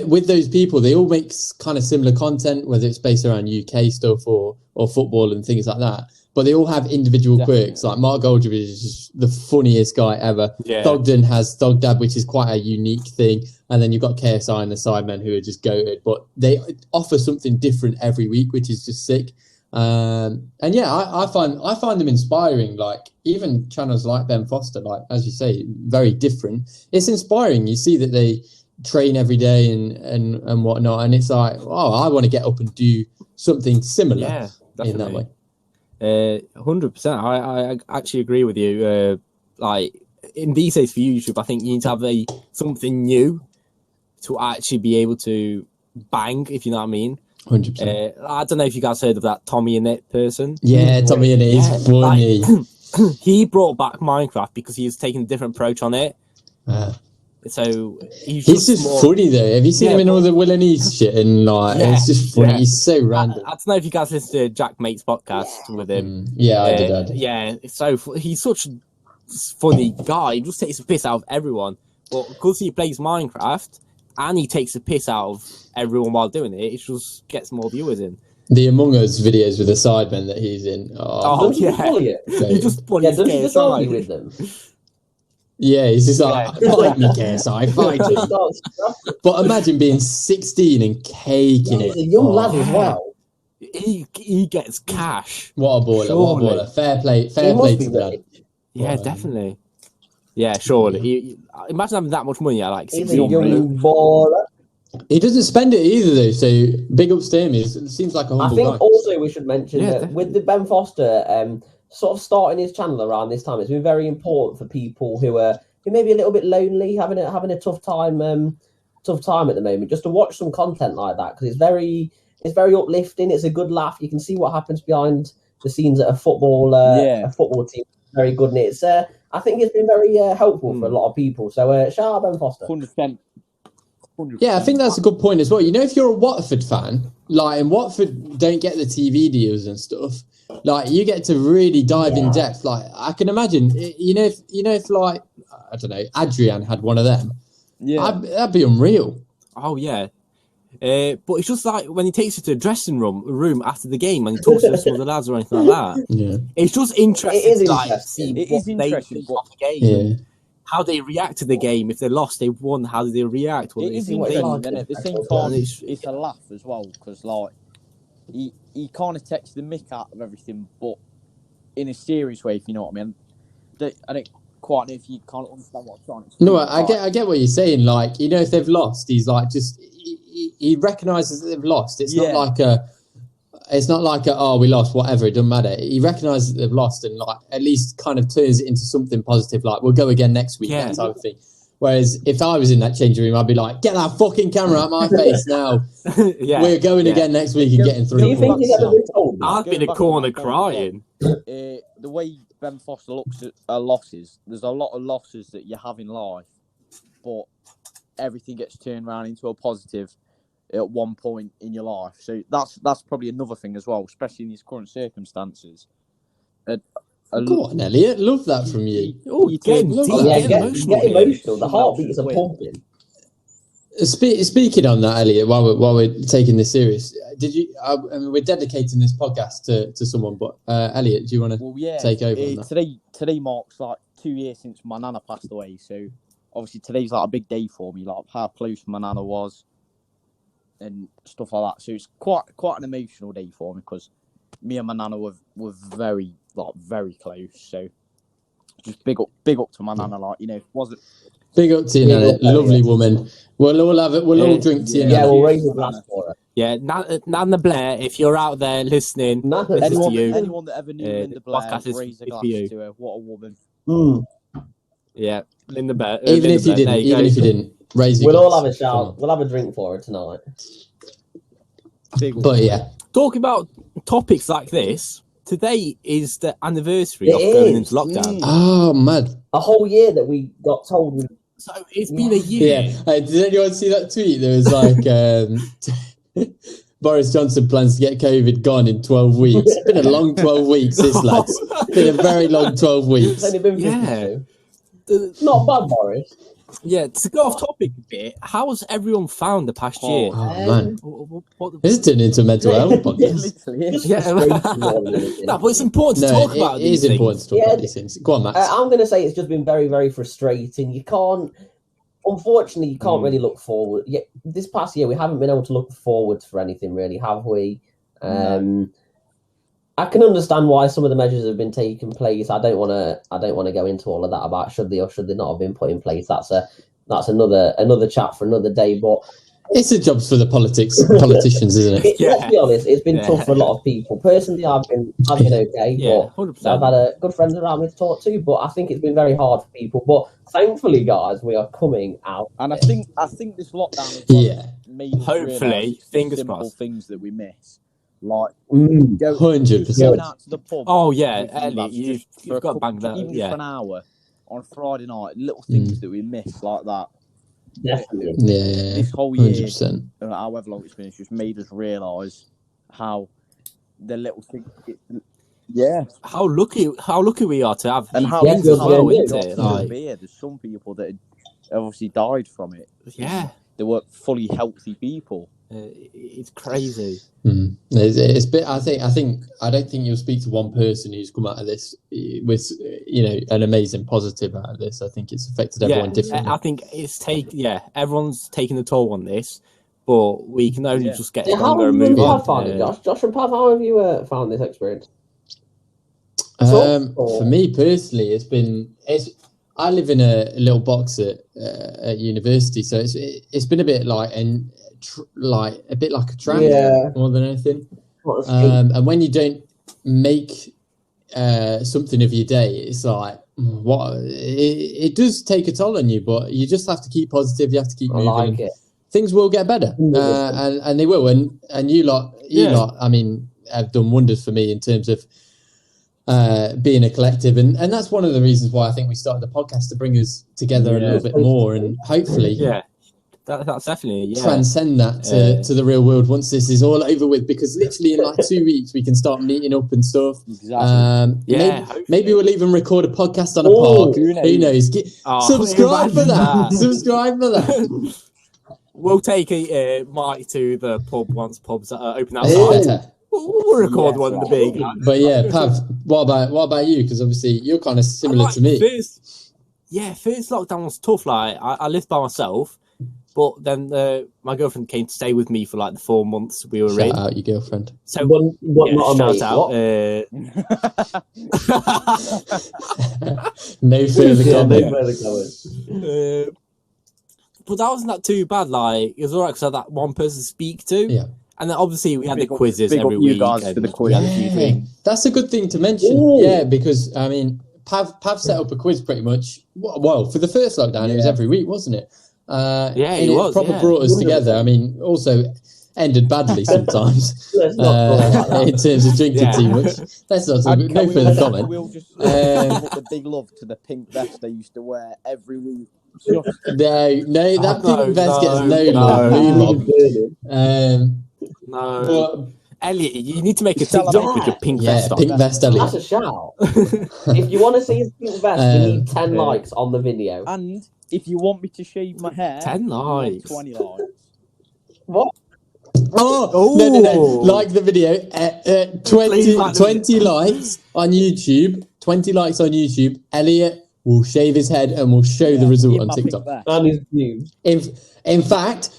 [SPEAKER 1] with those people, they all make kind of similar content, whether it's based around UK stuff or football and things like that. But they all have individual quirks. Like Mark Goldbridge is just the funniest guy ever.
[SPEAKER 4] Yeah.
[SPEAKER 1] Thogden has Thogdad, which is quite a unique thing. And then you've got KSI and the Sidemen who are just goated. But they offer something different every week, which is just sick. And yeah, I find them inspiring. Like even channels like Ben Foster, like as you say, very different. It's inspiring. You see that they train every day and whatnot, and it's like, oh, I want to get up and do something similar in that way.
[SPEAKER 4] 100%. I actually agree with you. Like in these days for YouTube, I think you need to have something new to actually be able to bang, if you know what I mean.
[SPEAKER 1] 100%.
[SPEAKER 4] I don't know if you guys heard of that Tommy Innit person.
[SPEAKER 1] Yeah, Tommy Innit is funny.
[SPEAKER 4] Like, he brought back Minecraft because he was taking a different approach on it. So he's just
[SPEAKER 1] funny though. Have you seen him in all the Will and East shit? And like, it's just funny. Yeah. He's so random.
[SPEAKER 4] I don't know if you guys listen to Jack Mate's podcast with him.
[SPEAKER 1] Yeah, I did.
[SPEAKER 4] Yeah, so he's such a funny guy. He just takes a piss out of everyone. But because he plays Minecraft and he takes a piss out of everyone while doing it, it just gets more viewers in.
[SPEAKER 1] The Among Us videos with the Sidemen that he's in.
[SPEAKER 4] He just bullies
[SPEAKER 3] doesn't he just argue with them?
[SPEAKER 1] Yeah, he's just like, fight me, KSI, fight me. But imagine being 16 and caking it.
[SPEAKER 3] He's a young lad as well.
[SPEAKER 4] He gets cash.
[SPEAKER 1] What a baller. Fair play to that.
[SPEAKER 4] Yeah, definitely. Yeah, surely. Imagine having that much money at like 16.
[SPEAKER 3] He's a young baller.
[SPEAKER 1] He doesn't spend it either, though, so big ups to him. It seems like a humble guy.
[SPEAKER 3] I think also we should mention that with the Ben Foster sort of starting his channel around this time, it's been very important for people who may be a little bit lonely, having a tough time at the moment, just to watch some content like that, because it's very uplifting. It's a good laugh. You can see what happens behind the scenes at a football team. Very good, and it's I think it's been very helpful for a lot of people. So shout out Ben Foster.
[SPEAKER 2] 100%.
[SPEAKER 1] Yeah, I think that's a good point as well. If you're a Watford fan, like, and Watford don't get the TV deals and stuff, like, you get to really dive in depth. Like, I can imagine, if like, I don't know, Adrian had one of them, that'd be unreal.
[SPEAKER 4] Oh yeah, but it's just like when he takes you to the dressing room after the game and he talks to some of the lads or anything like that.
[SPEAKER 1] Yeah,
[SPEAKER 4] it's just interesting.
[SPEAKER 3] It is
[SPEAKER 4] interesting.
[SPEAKER 3] Like,
[SPEAKER 4] it is interesting. What the game. Yeah. How they react to the game. If they lost, they won. How do they react?
[SPEAKER 2] It is interesting, and at the same time, it's a laugh as well, because like he kind of takes the mick out of everything, but in a serious way, if you know what I mean. I don't quite know if you can't understand what I'm trying to explain.
[SPEAKER 1] No, I get what you're saying. Like, if they've lost, he's like, just he recognises that they've lost. It's not like we lost, whatever, it doesn't matter. He recognises that they've lost and like at least kind of turns it into something positive, like we'll go again next week, that type of thing. Whereas if I was in that changing room, I'd be like, get that fucking camera out my face now. We're going again next week and getting 3 points. Do you think he's ever been told?
[SPEAKER 4] I've been in a corner crying.
[SPEAKER 2] The way Ben Foster looks at losses, there's a lot of losses that you have in life, but everything gets turned around into a positive at one point in your life. So that's probably another thing as well, especially in these current circumstances.
[SPEAKER 1] Go on, Elliot. Love that from you.
[SPEAKER 3] Get emotional. The heartbeats are pumping.
[SPEAKER 1] Speaking on that, Elliot, while we're taking this serious, did you? We're dedicating this podcast to someone, but Elliot, do you want to take over on that?
[SPEAKER 2] Today marks like 2 years since my nana passed away, so obviously today's like a big day for me, like how close my nana was and stuff like that. So it's quite an emotional day for me, because me and my nana were very close. So just big up to my nana, wasn't.
[SPEAKER 1] Big up to you, Nana. Lovely woman. We'll all have it. We'll all drink to you.
[SPEAKER 3] Yeah, we'll raise a glass for her.
[SPEAKER 4] Yeah, Nana Blair, if you're out there listening,
[SPEAKER 3] Nana,
[SPEAKER 4] this is to you.
[SPEAKER 2] Anyone that ever knew Linda Blair,
[SPEAKER 4] podcast is
[SPEAKER 2] raise a
[SPEAKER 4] for
[SPEAKER 2] glass
[SPEAKER 4] you.
[SPEAKER 2] to her. What a woman.
[SPEAKER 4] Yeah, Linda Blair.
[SPEAKER 1] Even if you didn't, raise your
[SPEAKER 3] We'll all
[SPEAKER 1] glass.
[SPEAKER 3] have a shout. We'll have a drink for her tonight.
[SPEAKER 1] But yeah,
[SPEAKER 4] talking about topics like this, today is the anniversary of going into lockdown.
[SPEAKER 1] oh mad.
[SPEAKER 3] A whole year that we got told.
[SPEAKER 4] So it's been a year.
[SPEAKER 1] Yeah. Did anyone see that tweet? There was like Boris Johnson plans to get COVID gone in 12 weeks. It's been a long 12 weeks, this lads. It's been a very long 12 weeks.
[SPEAKER 3] It's only been 52. Not bad, Boris.
[SPEAKER 4] Yeah, to go off topic a bit, how has everyone found the past year?
[SPEAKER 1] Oh man,
[SPEAKER 4] What-
[SPEAKER 1] this is turning into a mental health podcast.
[SPEAKER 2] Literally.
[SPEAKER 4] No, but it's important to talk about
[SPEAKER 1] it
[SPEAKER 4] these
[SPEAKER 1] is important to talk
[SPEAKER 3] Yeah,
[SPEAKER 1] about these things. Go on, Max.
[SPEAKER 3] I'm going to say it's just been very, very frustrating. Unfortunately, you can't really look forward. Yeah, this past year, we haven't been able to look forward for anything, really, have we?
[SPEAKER 2] No.
[SPEAKER 3] I can understand why some of the measures have been taken place. I don't want to go into all of that about should they or should they not have been put in place. That's another chat for another day. But
[SPEAKER 1] It's a job for the politicians, isn't it?
[SPEAKER 3] let's be honest, it's been tough for a lot of people. Personally, I've been okay,
[SPEAKER 4] Yeah,
[SPEAKER 3] but
[SPEAKER 4] 100%.
[SPEAKER 3] I've had good friends around me to talk to. But I think it's been very hard for people. But thankfully, guys, we are coming out.
[SPEAKER 2] And I think this lockdown has made us
[SPEAKER 4] Hopefully,
[SPEAKER 2] realise
[SPEAKER 4] fingers
[SPEAKER 2] simple
[SPEAKER 4] crossed.
[SPEAKER 2] things that we miss. Like
[SPEAKER 1] 100%.
[SPEAKER 2] going out to the pub.
[SPEAKER 4] Oh yeah,
[SPEAKER 2] with you
[SPEAKER 4] Ellie,
[SPEAKER 2] lads,
[SPEAKER 4] you've
[SPEAKER 2] for a
[SPEAKER 4] got to
[SPEAKER 2] couple-
[SPEAKER 4] bang that.
[SPEAKER 2] even
[SPEAKER 4] Yeah,
[SPEAKER 2] for an hour on Friday night, little things that we miss like that.
[SPEAKER 3] Definitely.
[SPEAKER 1] Yeah,
[SPEAKER 2] This whole year,
[SPEAKER 1] 100%.
[SPEAKER 2] however long it's been, it's just made us realise how the little things. Yeah,
[SPEAKER 4] how lucky we are to have
[SPEAKER 2] and
[SPEAKER 4] these
[SPEAKER 2] how
[SPEAKER 3] Yeah,
[SPEAKER 4] things
[SPEAKER 3] good
[SPEAKER 4] as
[SPEAKER 3] for
[SPEAKER 4] well,
[SPEAKER 3] you.
[SPEAKER 4] isn't it? Like,
[SPEAKER 2] There's some people that obviously died from it.
[SPEAKER 4] yeah,
[SPEAKER 2] They were fully healthy people.
[SPEAKER 4] it's crazy.
[SPEAKER 1] It's bit. I don't think you'll speak to one person who's come out of this with an amazing positive out of this. I think it's affected everyone differently.
[SPEAKER 4] I think everyone's taking the toll on this, but we can only just get
[SPEAKER 3] How
[SPEAKER 4] stronger
[SPEAKER 3] have
[SPEAKER 4] and
[SPEAKER 3] you
[SPEAKER 4] move
[SPEAKER 3] and
[SPEAKER 4] on.
[SPEAKER 3] Pav found it, Josh? Josh and Pav, how have you found this experience?
[SPEAKER 1] For me personally, I live in a little box at university, so it's been a bit like a bit like a tram more than anything. And when you don't make something of your day, it's like it does take a toll on you, but you just have to keep positive. You have to keep moving.
[SPEAKER 3] I like it.
[SPEAKER 1] Things will get better, and they will. And you lot, I mean, have done wonders for me in terms of being a collective, and that's one of the reasons why I think we started the podcast, to bring us together a little bit more, and hopefully
[SPEAKER 4] that's definitely
[SPEAKER 1] transcend that to the real world once this is all over with, because literally in like 2 weeks we can start meeting up and stuff. Maybe we'll even record a podcast on a park. Who knows? Subscribe for that. Subscribe for that.
[SPEAKER 4] We'll take a mic to the pub once pubs are open outside. We'll record one in the big.
[SPEAKER 1] But yeah, Pav, what about you? Because obviously you're kind of similar to me.
[SPEAKER 4] First lockdown was tough. Like I lived by myself, but then my girlfriend came to stay with me for like the 4 months we were in.
[SPEAKER 1] Shout out your girlfriend.
[SPEAKER 4] So
[SPEAKER 3] not
[SPEAKER 4] shout out.
[SPEAKER 1] No further comment.
[SPEAKER 4] But that wasn't too bad. Like it was alright because I had that one person to speak to.
[SPEAKER 1] Yeah.
[SPEAKER 4] And then obviously we had the quizzes
[SPEAKER 2] big up
[SPEAKER 4] every
[SPEAKER 2] you
[SPEAKER 4] week.
[SPEAKER 2] guys for the quiz.
[SPEAKER 1] That's a good thing to mention. Yeah, because I mean, Pav set up a quiz pretty much. Well, for the first lockdown, it was every week, wasn't it?
[SPEAKER 4] It was.
[SPEAKER 1] Probably brought us together. I mean, also ended badly sometimes in terms of drinking too much. That's not no further comment.
[SPEAKER 2] We'll just put the big love to the pink vest I used to wear every week.
[SPEAKER 1] No, that pink vest gets no love.
[SPEAKER 4] No. Elliot, you need to make a TikTok with your pink vest on.
[SPEAKER 1] Pink vest, Elliot.
[SPEAKER 3] That's a shout. If you want to see his pink vest, we need 10 likes on the video.
[SPEAKER 2] And if you want me to shave my hair,
[SPEAKER 4] 10 likes.
[SPEAKER 2] 20 likes.
[SPEAKER 3] What?
[SPEAKER 1] Oh, no. Like the video. 20 likes on YouTube. 20 likes on YouTube. Elliot will shave his head and we'll show the result on TikTok.
[SPEAKER 3] And his views.
[SPEAKER 1] In fact,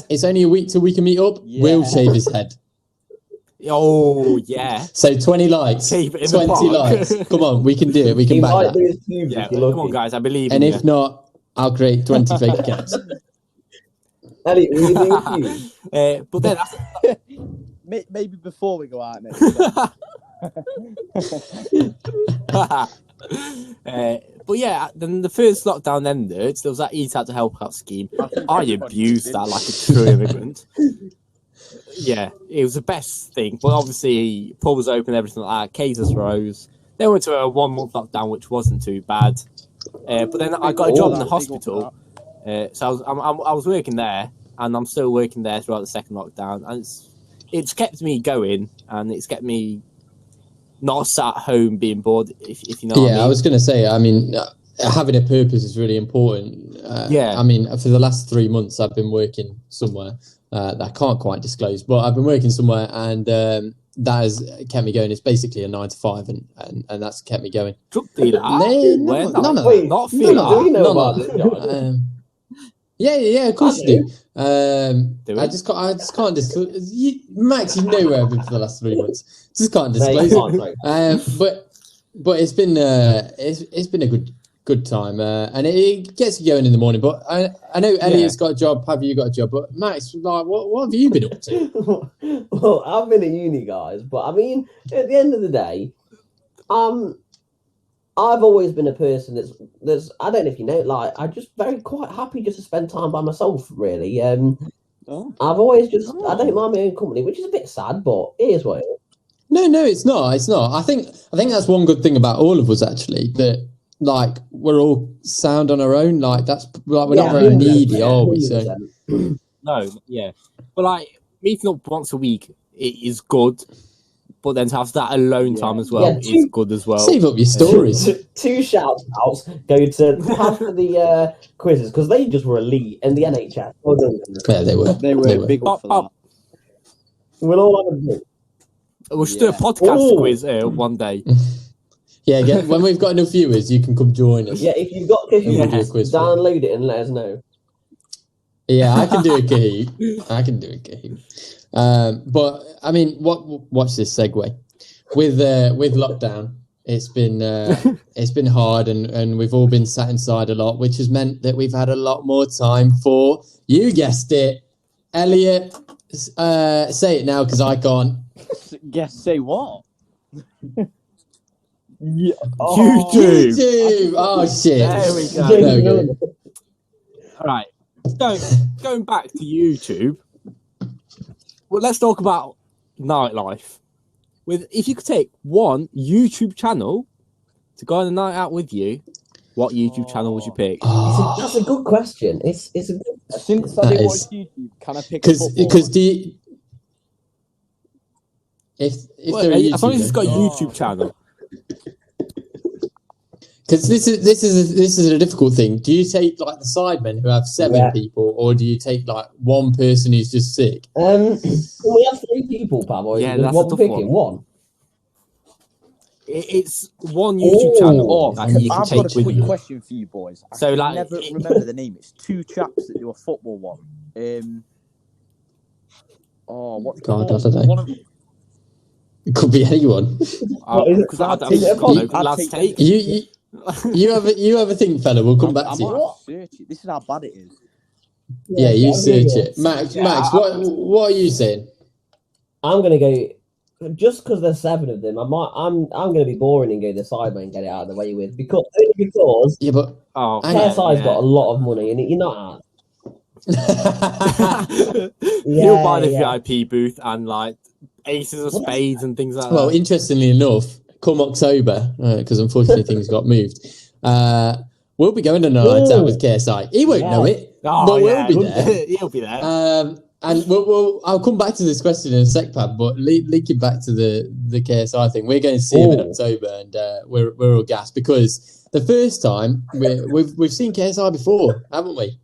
[SPEAKER 1] it's only a week till we can meet up. Yeah. We'll shave his head.
[SPEAKER 4] Oh, yeah.
[SPEAKER 1] So 20 likes. 20 likes. Come on, we can do it. We can back that.
[SPEAKER 4] Come on, guys. I believe
[SPEAKER 1] in you.
[SPEAKER 4] And
[SPEAKER 1] if not, I'll create 20 fake accounts.
[SPEAKER 3] Elliot, will you be with you?
[SPEAKER 4] But then,
[SPEAKER 2] Maybe before we go out next.
[SPEAKER 4] but yeah, then the first lockdown ended. There was that Eat Out to Help Out scheme. I abused that like a true immigrant. Yeah, it was the best thing. But obviously, pub was open, everything like that. Cases rose. They went to a 1 month lockdown, which wasn't too bad. But then I got a job in the hospital. So I was working there, and I'm still working there throughout the second lockdown. And it's kept me going, and it's kept me not sat home being bored, if you know what I mean.
[SPEAKER 1] I was going to say, I mean, having a purpose is really important. I mean, for the last 3 months, I've been working somewhere that I can't quite disclose, but I've been working somewhere, and that has kept me going. It's basically a 9 to 5, and that's kept me going.
[SPEAKER 4] Drug dealer?
[SPEAKER 3] Not
[SPEAKER 1] Yeah, of course you do. I just can't disclose. Max, you know where I've been for the last 3 months. Just can't disclose it. But it's been a good time, and it gets you going in the morning. But I know Elliot's got a job. Have you got a job? But Max, like, what have you been up to?
[SPEAKER 3] Well, I've been at uni, guys. But I mean, at the end of the day, I've always been a person that's I don't know if you know, like I just quite happy just to spend time by myself, really. I've always I don't mind my own company, which is a bit sad, but it is what it is.
[SPEAKER 1] No, it's not. It's not. I think that's one good thing about all of us, actually, that like we're all sound on our own. Like that's like we're not very needy, are we? So
[SPEAKER 4] no, yeah. But like meeting up once a week is good. But then to have that alone time as well is good as well.
[SPEAKER 1] Save up your stories.
[SPEAKER 3] Two shout-outs go to half of the quizzes, because they just were elite, and the NHS. Well done.
[SPEAKER 1] Yeah, they were.
[SPEAKER 2] Big up for that.
[SPEAKER 3] We'll all have a drink.
[SPEAKER 4] We'll just do a podcast quiz one day.
[SPEAKER 1] Yeah, when we've got enough viewers, you can come join us.
[SPEAKER 3] Yeah, if you've got Kahoot, download it and let us know.
[SPEAKER 1] Yeah, I can do a Kahoot. But I mean, watch this segue. With lockdown, it's been hard, and we've all been sat inside a lot, which has meant that we've had a lot more time for, you guessed it, Elliot. Say it now because I can't.
[SPEAKER 2] Say what?
[SPEAKER 4] YouTube.
[SPEAKER 1] Oh shit!
[SPEAKER 4] There we go. All right. Going back to YouTube. Well, let's talk about nightlife. If you could take one YouTube channel to go on a night out with you, what YouTube channel would you pick?
[SPEAKER 3] That's a good question. It's a good.
[SPEAKER 2] Since I didn't watch YouTube, can I pick? Because
[SPEAKER 1] do you, if
[SPEAKER 4] as long as it's got a YouTube channel.
[SPEAKER 1] Because this is a difficult thing. Do you take like the sidemen who have 7 people, or do you take like one person who's just sick?
[SPEAKER 3] We have 3 people, Pam.
[SPEAKER 4] That's
[SPEAKER 3] what
[SPEAKER 4] a
[SPEAKER 3] we're
[SPEAKER 4] tough
[SPEAKER 3] picking.
[SPEAKER 4] One. It's one YouTube channel that you can
[SPEAKER 2] I've
[SPEAKER 4] take
[SPEAKER 2] got a
[SPEAKER 4] with
[SPEAKER 2] quick
[SPEAKER 4] you.
[SPEAKER 2] question for you boys. I
[SPEAKER 4] So, like,
[SPEAKER 2] never remember the name. It's 2 chaps that do a football one. What's
[SPEAKER 1] God, I don't know. It could be anyone.
[SPEAKER 4] LadsTake.
[SPEAKER 1] You have a think, fella. We'll come back to you.
[SPEAKER 2] Search it. This is how bad it is.
[SPEAKER 1] Yeah, you search it, Max. What are you saying?
[SPEAKER 3] I'm gonna go just because there's 7 of them. I'm gonna be boring and go the sideman and get it out of the way with because
[SPEAKER 1] yeah, but
[SPEAKER 3] KSI's got a lot of money and you're not.
[SPEAKER 4] He'll buy the VIP booth and like aces of spades and things like that.
[SPEAKER 1] Well, interestingly enough, come October, because unfortunately things got moved, we'll be going on a night out with KSI. He won't know it, but we'll be there.
[SPEAKER 4] He'll be there.
[SPEAKER 1] And I'll come back to this question in a sec, Pab, but linking back to the KSI thing, we're going to see him in October, and we're all gassed because the first time we've seen KSI before, haven't we?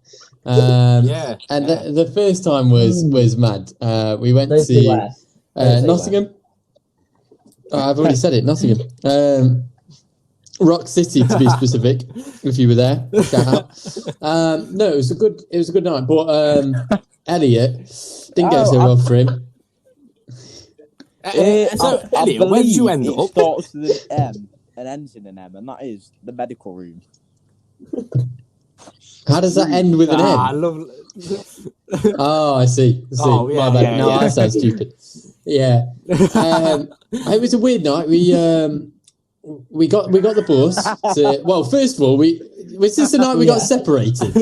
[SPEAKER 1] And the first time was mad. We went to Nottingham. I've already said it, Nottingham. Rock City, to be specific. If you were there, shout out. No, it was a good night. But Elliot didn't go so well for him.
[SPEAKER 4] So Elliot, where did you end up?
[SPEAKER 2] It starts with an M and ends in an M, and that is the medical room.
[SPEAKER 1] How does that end with an M?
[SPEAKER 4] I love.
[SPEAKER 1] Oh, I see.
[SPEAKER 4] Oh, yeah,
[SPEAKER 1] My bad.
[SPEAKER 4] yeah,
[SPEAKER 1] No,
[SPEAKER 4] yeah.
[SPEAKER 1] that sounds stupid. Yeah. It was a weird night. We got the bus. Well, first of all, was this the night we got separated?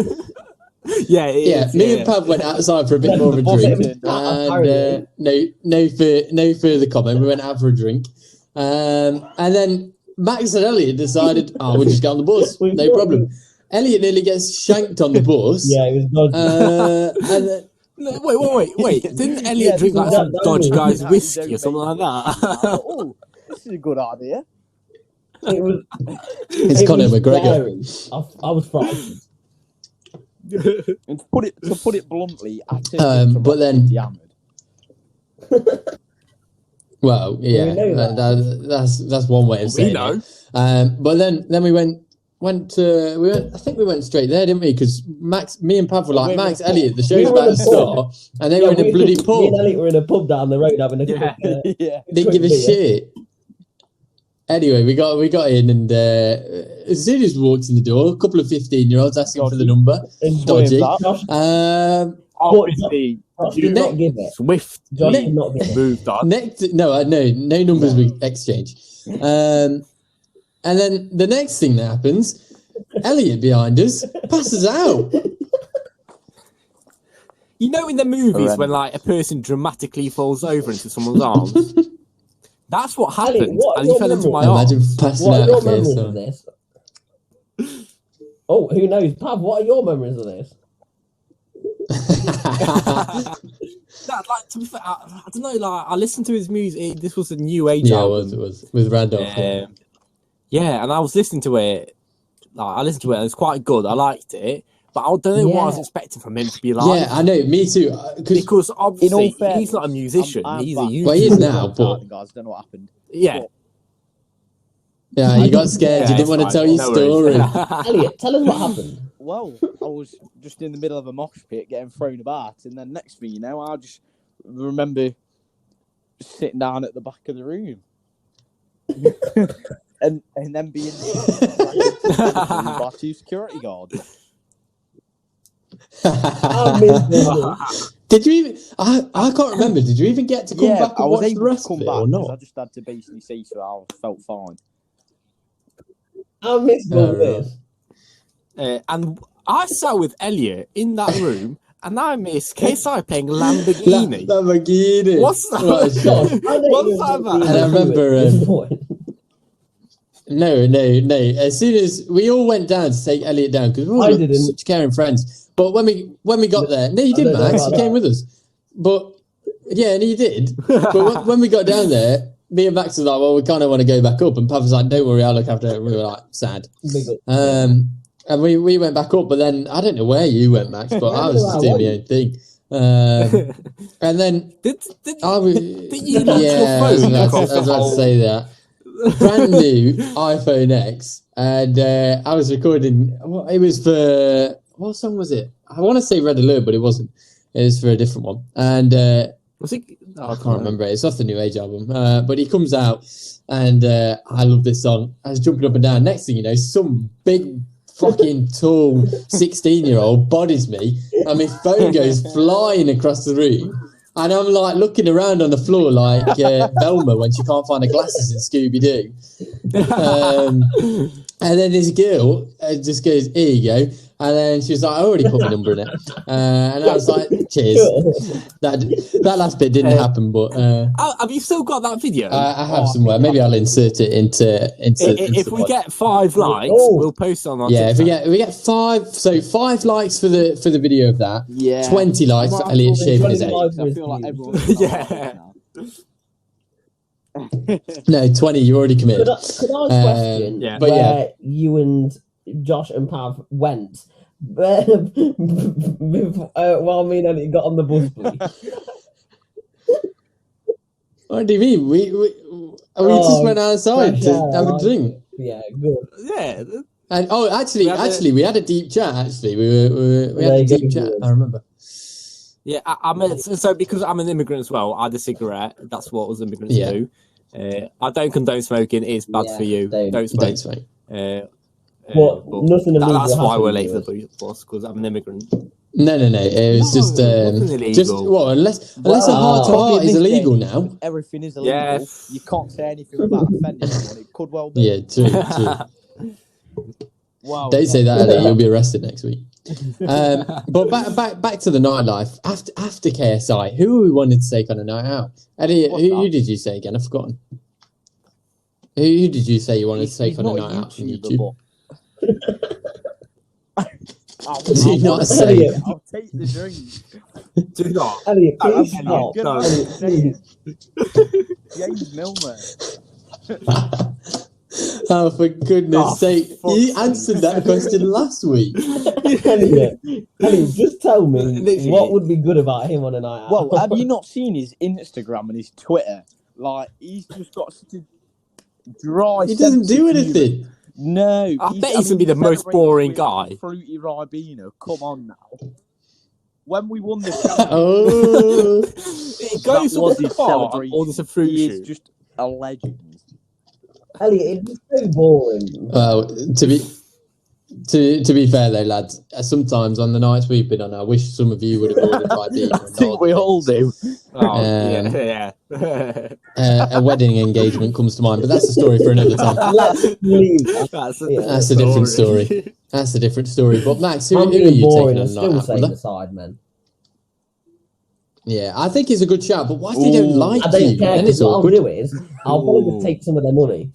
[SPEAKER 4] Yeah, it
[SPEAKER 1] Yeah,
[SPEAKER 4] is,
[SPEAKER 1] me and Pav went outside for a bit more of a
[SPEAKER 2] boss
[SPEAKER 1] drink,
[SPEAKER 2] turned
[SPEAKER 1] and no further comment. We went out for a drink, and then Max and Elliot decided, we'll just get on the bus, no problem. Elliot nearly gets shanked on the bus.
[SPEAKER 3] Yeah, it was dodgy.
[SPEAKER 1] And then,
[SPEAKER 4] No, wait. Didn't Elliot drink like some dodgy guy's whiskey or something like that?
[SPEAKER 2] Oh, this is a good idea.
[SPEAKER 3] It was.
[SPEAKER 1] it's Conor McGregor.
[SPEAKER 3] scary. I was frightened.
[SPEAKER 2] And to put it bluntly, I turned
[SPEAKER 1] But then-
[SPEAKER 2] hammered.
[SPEAKER 1] Well, yeah,
[SPEAKER 3] we know
[SPEAKER 1] that's one way of saying
[SPEAKER 4] know.
[SPEAKER 1] it. But then we went. I think we went straight there, didn't we? Because me and Pav were like, Max, Elliot, the show's about to start, and they were in a bloody
[SPEAKER 3] Me and
[SPEAKER 1] pub.
[SPEAKER 3] Elliot were in a pub down the road having a
[SPEAKER 4] Yeah.
[SPEAKER 3] quick,
[SPEAKER 2] Yeah.
[SPEAKER 1] Didn't give a
[SPEAKER 3] beer.
[SPEAKER 1] shit. Anyway, we got in, and as soon as we walked in the door, a couple of 15-year-olds asking for the number. Dodgy.
[SPEAKER 3] Josh,
[SPEAKER 4] Obviously,
[SPEAKER 3] Josh did not give it.
[SPEAKER 4] Swift
[SPEAKER 3] Josh did not give it.
[SPEAKER 4] moved on.
[SPEAKER 1] No numbers we exchange. And then the next thing that happens, Elliot behind us passes out.
[SPEAKER 4] You know, in the movies when like a person dramatically falls over into someone's arms, that's what happened,
[SPEAKER 3] Elliot, what
[SPEAKER 4] and he
[SPEAKER 3] your
[SPEAKER 4] fell into my
[SPEAKER 3] memory?
[SPEAKER 1] Imagine
[SPEAKER 4] arms.
[SPEAKER 1] passing
[SPEAKER 3] What are
[SPEAKER 1] out
[SPEAKER 3] your
[SPEAKER 1] like
[SPEAKER 3] memories
[SPEAKER 1] this.
[SPEAKER 3] of this? Oh, who knows? Pav, what are your memories of this?
[SPEAKER 4] Like, to be fair, I don't know. Like, I listened to his music. This was a new age
[SPEAKER 1] Yeah,
[SPEAKER 4] album.
[SPEAKER 1] it was with Randolph.
[SPEAKER 4] Yeah, and I was listening to it. Like, I listened to it, and it was quite good. I liked it, but I don't know what I was expecting from him to be like.
[SPEAKER 1] Yeah, I know. Me too.
[SPEAKER 4] Because obviously
[SPEAKER 2] fairness,
[SPEAKER 4] he's not a musician.
[SPEAKER 2] I'm
[SPEAKER 4] He's a
[SPEAKER 2] back.
[SPEAKER 4] YouTuber.
[SPEAKER 1] Well, he is now, but
[SPEAKER 2] guys, don't know what happened.
[SPEAKER 4] Yeah.
[SPEAKER 1] yeah, you got scared. You
[SPEAKER 4] Yeah,
[SPEAKER 1] didn't want to
[SPEAKER 4] it's
[SPEAKER 1] tell
[SPEAKER 4] fine,
[SPEAKER 1] your
[SPEAKER 4] no
[SPEAKER 1] story.
[SPEAKER 4] worries.
[SPEAKER 3] Elliot, tell us what happened.
[SPEAKER 2] Well, I was just in the middle of a mosh pit getting thrown about, and then next thing you know, I just remember sitting down at the back of the room. and then being by two security guards.
[SPEAKER 3] I missed this.
[SPEAKER 1] Did you even? I can't remember. Did you even get to come back
[SPEAKER 2] I
[SPEAKER 1] and
[SPEAKER 2] was
[SPEAKER 1] watch the
[SPEAKER 2] able
[SPEAKER 1] rest
[SPEAKER 2] to come
[SPEAKER 1] of it
[SPEAKER 2] back
[SPEAKER 1] or
[SPEAKER 2] because I
[SPEAKER 1] not?
[SPEAKER 2] just had to basically say so I felt fine.
[SPEAKER 3] I missed all this.
[SPEAKER 4] And I sat with Elliot in that room, and I missed KSI playing Lamborghini.
[SPEAKER 1] Lamborghini.
[SPEAKER 4] What's that?
[SPEAKER 1] What a show.
[SPEAKER 4] What's that about?
[SPEAKER 1] And I remember, No. As soon as we all went down to take Elliot down, because we
[SPEAKER 3] I
[SPEAKER 1] were
[SPEAKER 3] didn't.
[SPEAKER 1] such caring friends. But when we got there, no, you
[SPEAKER 3] I
[SPEAKER 1] did,
[SPEAKER 3] don't know
[SPEAKER 1] Max.
[SPEAKER 3] about
[SPEAKER 1] You came
[SPEAKER 3] that.
[SPEAKER 1] with us. But yeah, and you did. But when we got down there, me and Max was like, "Well, we kind of want to go back up." And Pav was like, "Don't worry, I'll look after it." And we were like, sad. And we went back up, but then I don't know where you went, Max, but I was just doing my own thing. And then
[SPEAKER 4] Did
[SPEAKER 1] did
[SPEAKER 4] you launch your
[SPEAKER 1] I was
[SPEAKER 4] phone
[SPEAKER 1] about
[SPEAKER 4] across the
[SPEAKER 1] to
[SPEAKER 4] whole-
[SPEAKER 1] say that. Brand new iPhone X, and I was recording. It was for what song was it? I want to say Red Alert, but it wasn't. It was for a different one, and
[SPEAKER 4] Was it?
[SPEAKER 1] I can't remember it. It's off the New Age album, but he comes out, and I love this song. I was jumping up and down. Next thing you know, some big fucking tall 16-year-old bodies me, and my phone goes flying across the room. And I'm like looking around on the floor like Velma when she can't find her glasses in Scooby-Doo. And then this girl just goes, "Here you go." And then she was like, "I already put my number in it." And I was like, "Cheers." That last bit didn't happen, but
[SPEAKER 4] Have you still got that video?
[SPEAKER 1] I have somewhere. Maybe I'll insert it into
[SPEAKER 4] If we get 5 likes, we'll post on our
[SPEAKER 1] yeah, if
[SPEAKER 4] TikTok.
[SPEAKER 1] we get 5 likes for the video of that,
[SPEAKER 2] Yeah.
[SPEAKER 1] 20 likes for Elliot shaving his head.
[SPEAKER 3] 25
[SPEAKER 2] I feel like
[SPEAKER 3] with
[SPEAKER 2] everyone's
[SPEAKER 4] Yeah.
[SPEAKER 1] No, 20. You already committed.
[SPEAKER 3] Could I ask a question?
[SPEAKER 4] yeah.
[SPEAKER 1] But
[SPEAKER 3] where you and Josh and Pav went while me and Elliot got on the bus, please?
[SPEAKER 1] What do you mean? We just went outside to have a drink.
[SPEAKER 3] Yeah, good.
[SPEAKER 4] Yeah.
[SPEAKER 1] And we had a deep chat. Actually, we had
[SPEAKER 3] There
[SPEAKER 1] a
[SPEAKER 3] you go,
[SPEAKER 1] deep chat.
[SPEAKER 3] good.
[SPEAKER 1] I remember.
[SPEAKER 4] Yeah, so because I'm an immigrant as well, I had a cigarette. That's what us immigrants
[SPEAKER 1] Yeah.
[SPEAKER 4] do. I don't condone smoking. It's bad
[SPEAKER 3] Yeah,
[SPEAKER 4] for you.
[SPEAKER 3] don't
[SPEAKER 4] Don't smoke.
[SPEAKER 1] Don't smoke.
[SPEAKER 3] But nothing illegal
[SPEAKER 4] That's why we're
[SPEAKER 3] happened
[SPEAKER 4] late
[SPEAKER 3] to
[SPEAKER 4] for the bus, because I'm an immigrant.
[SPEAKER 1] No. It was
[SPEAKER 4] nothing illegal.
[SPEAKER 1] just well, unless a heart to
[SPEAKER 2] probably
[SPEAKER 1] heart
[SPEAKER 2] in
[SPEAKER 1] is
[SPEAKER 2] this
[SPEAKER 1] illegal
[SPEAKER 2] day,
[SPEAKER 1] now.
[SPEAKER 2] everything is illegal.
[SPEAKER 4] Yeah.
[SPEAKER 2] You can't say anything without offending anyone. It could well be.
[SPEAKER 1] Yeah, true.
[SPEAKER 2] Wow.
[SPEAKER 1] Don't say that, Ellie. You'll be arrested next week. But back to the nightlife after KSI. Who we wanted to take on a night out? Eddie, who did you say again? I've forgotten. Who did you say you wanted to take on a night out from YouTube? Do you not say it?
[SPEAKER 2] I'll take the drink.
[SPEAKER 4] Do not.
[SPEAKER 3] Elliot, please
[SPEAKER 4] Elliot,
[SPEAKER 3] stop.
[SPEAKER 4] no.
[SPEAKER 3] Elliot, please.
[SPEAKER 2] James Milner.
[SPEAKER 1] Oh, for goodness sake. You answered that question last week.
[SPEAKER 3] Elliot, just tell me what would be good about him on a night out.
[SPEAKER 2] Well, have you not seen his Instagram and his Twitter? Like, he's just got such a dry.
[SPEAKER 1] He doesn't do anything.
[SPEAKER 2] No.
[SPEAKER 4] I bet he's going to be the most boring guy.
[SPEAKER 2] Fruity Ribena, come on now. When we won the
[SPEAKER 1] Oh.
[SPEAKER 4] It goes
[SPEAKER 2] was
[SPEAKER 4] to the
[SPEAKER 2] his
[SPEAKER 4] bar,
[SPEAKER 2] celebration.
[SPEAKER 4] or there's a fruit
[SPEAKER 2] He is
[SPEAKER 4] shoot.
[SPEAKER 2] just a legend.
[SPEAKER 3] Elliot, it's so boring.
[SPEAKER 1] Well, to be fair though, lads, sometimes on the nights we've been on, I wish some of you would have ordered by being.
[SPEAKER 2] I think we all do.
[SPEAKER 4] Oh, yeah.
[SPEAKER 1] A wedding engagement comes to mind, but that's a story for another time.
[SPEAKER 3] Let's leave that.
[SPEAKER 1] That's a different story. That's a different story. But Max, who are you
[SPEAKER 3] being boring
[SPEAKER 1] taking
[SPEAKER 3] and
[SPEAKER 1] on a night
[SPEAKER 3] still
[SPEAKER 1] out?
[SPEAKER 3] saying the Sidemen.
[SPEAKER 1] Yeah, I think it's a good shout, but what if they don't like
[SPEAKER 3] I don't
[SPEAKER 1] you?
[SPEAKER 3] care,
[SPEAKER 1] Then
[SPEAKER 3] because
[SPEAKER 1] it's
[SPEAKER 3] what I'll
[SPEAKER 1] awkward.
[SPEAKER 3] do is, I'll probably just take some of their money.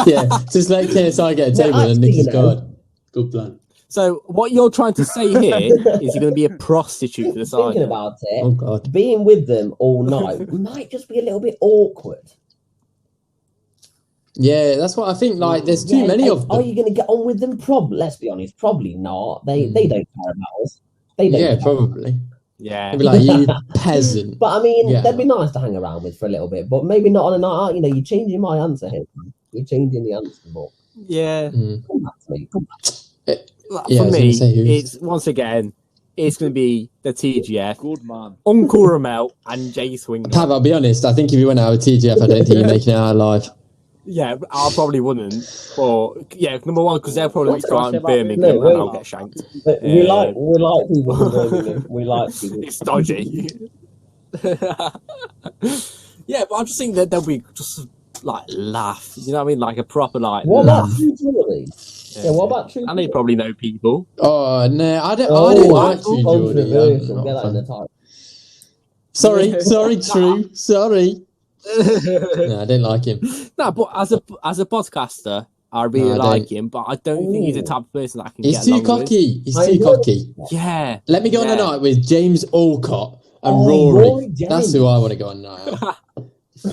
[SPEAKER 1] Yeah, just let KSI get a table and
[SPEAKER 3] actually,
[SPEAKER 1] nick his
[SPEAKER 3] you know.
[SPEAKER 1] card. Good plan.
[SPEAKER 4] So what you're trying to say here is you're going to be a prostitute for the side.
[SPEAKER 3] Thinking about it,
[SPEAKER 1] Oh God.
[SPEAKER 3] being with them all night might just be a little bit awkward.
[SPEAKER 1] Yeah, that's what I think. Like, there's too many of them.
[SPEAKER 3] Are you going to get on with them? Let's be honest, probably not. They don't care about us. They don't.
[SPEAKER 1] Yeah,
[SPEAKER 3] care.
[SPEAKER 1] probably.
[SPEAKER 4] Yeah.
[SPEAKER 1] They'd be like, you peasant.
[SPEAKER 3] But I mean,
[SPEAKER 1] Yeah.
[SPEAKER 3] they'd be nice to hang around with for a little bit. But maybe not on a night out. You know, you're changing my answer here. You're changing the answer, but
[SPEAKER 4] Yeah.
[SPEAKER 3] come back to me. Come back.
[SPEAKER 1] Yeah, I
[SPEAKER 4] For
[SPEAKER 1] was
[SPEAKER 4] me,
[SPEAKER 1] gonna say who.
[SPEAKER 4] it's once again, it's going to be the TGF,
[SPEAKER 2] Good man.
[SPEAKER 4] Uncle Ramel, and Jay Swing.
[SPEAKER 1] Pav, I'll be honest. I think if you went out with TGF, I don't think you're making it out alive.
[SPEAKER 4] Yeah, I probably wouldn't. But yeah, number one, because they'll probably
[SPEAKER 2] What's
[SPEAKER 4] start
[SPEAKER 2] that
[SPEAKER 4] in
[SPEAKER 2] about
[SPEAKER 4] Birmingham
[SPEAKER 3] Birmingham?
[SPEAKER 4] and I'll get shanked.
[SPEAKER 3] But we like people from Birmingham. We like people.
[SPEAKER 4] It's dodgy. Yeah, but I just think that they'll be just like laugh. You know what I mean? Like a proper like
[SPEAKER 3] What
[SPEAKER 4] laugh.
[SPEAKER 3] about True Jewelry? Yeah, what about True
[SPEAKER 4] And they
[SPEAKER 3] Jewelry?
[SPEAKER 4] probably know people.
[SPEAKER 1] Oh no, I don't
[SPEAKER 3] Oh,
[SPEAKER 1] like True Geordie.
[SPEAKER 3] controversial.
[SPEAKER 1] I'm
[SPEAKER 3] Get
[SPEAKER 1] not
[SPEAKER 3] that in
[SPEAKER 1] a
[SPEAKER 3] the
[SPEAKER 1] fan.
[SPEAKER 3] title.
[SPEAKER 1] Sorry, True. Sorry. No, I don't like him.
[SPEAKER 4] No, but as a podcaster, I really
[SPEAKER 1] No, I
[SPEAKER 4] like him, but I don't think he's the type of person that I can
[SPEAKER 1] He's
[SPEAKER 4] get
[SPEAKER 1] too
[SPEAKER 4] along
[SPEAKER 1] cocky. He's
[SPEAKER 3] I
[SPEAKER 1] too
[SPEAKER 3] know.
[SPEAKER 1] cocky.
[SPEAKER 4] with. Yeah.
[SPEAKER 1] Let me go on a
[SPEAKER 4] Yeah.
[SPEAKER 1] night with James Alcott and
[SPEAKER 3] Oh,
[SPEAKER 1] Rory.
[SPEAKER 3] Rory Jennings.
[SPEAKER 1] That's who I want to go on a night out.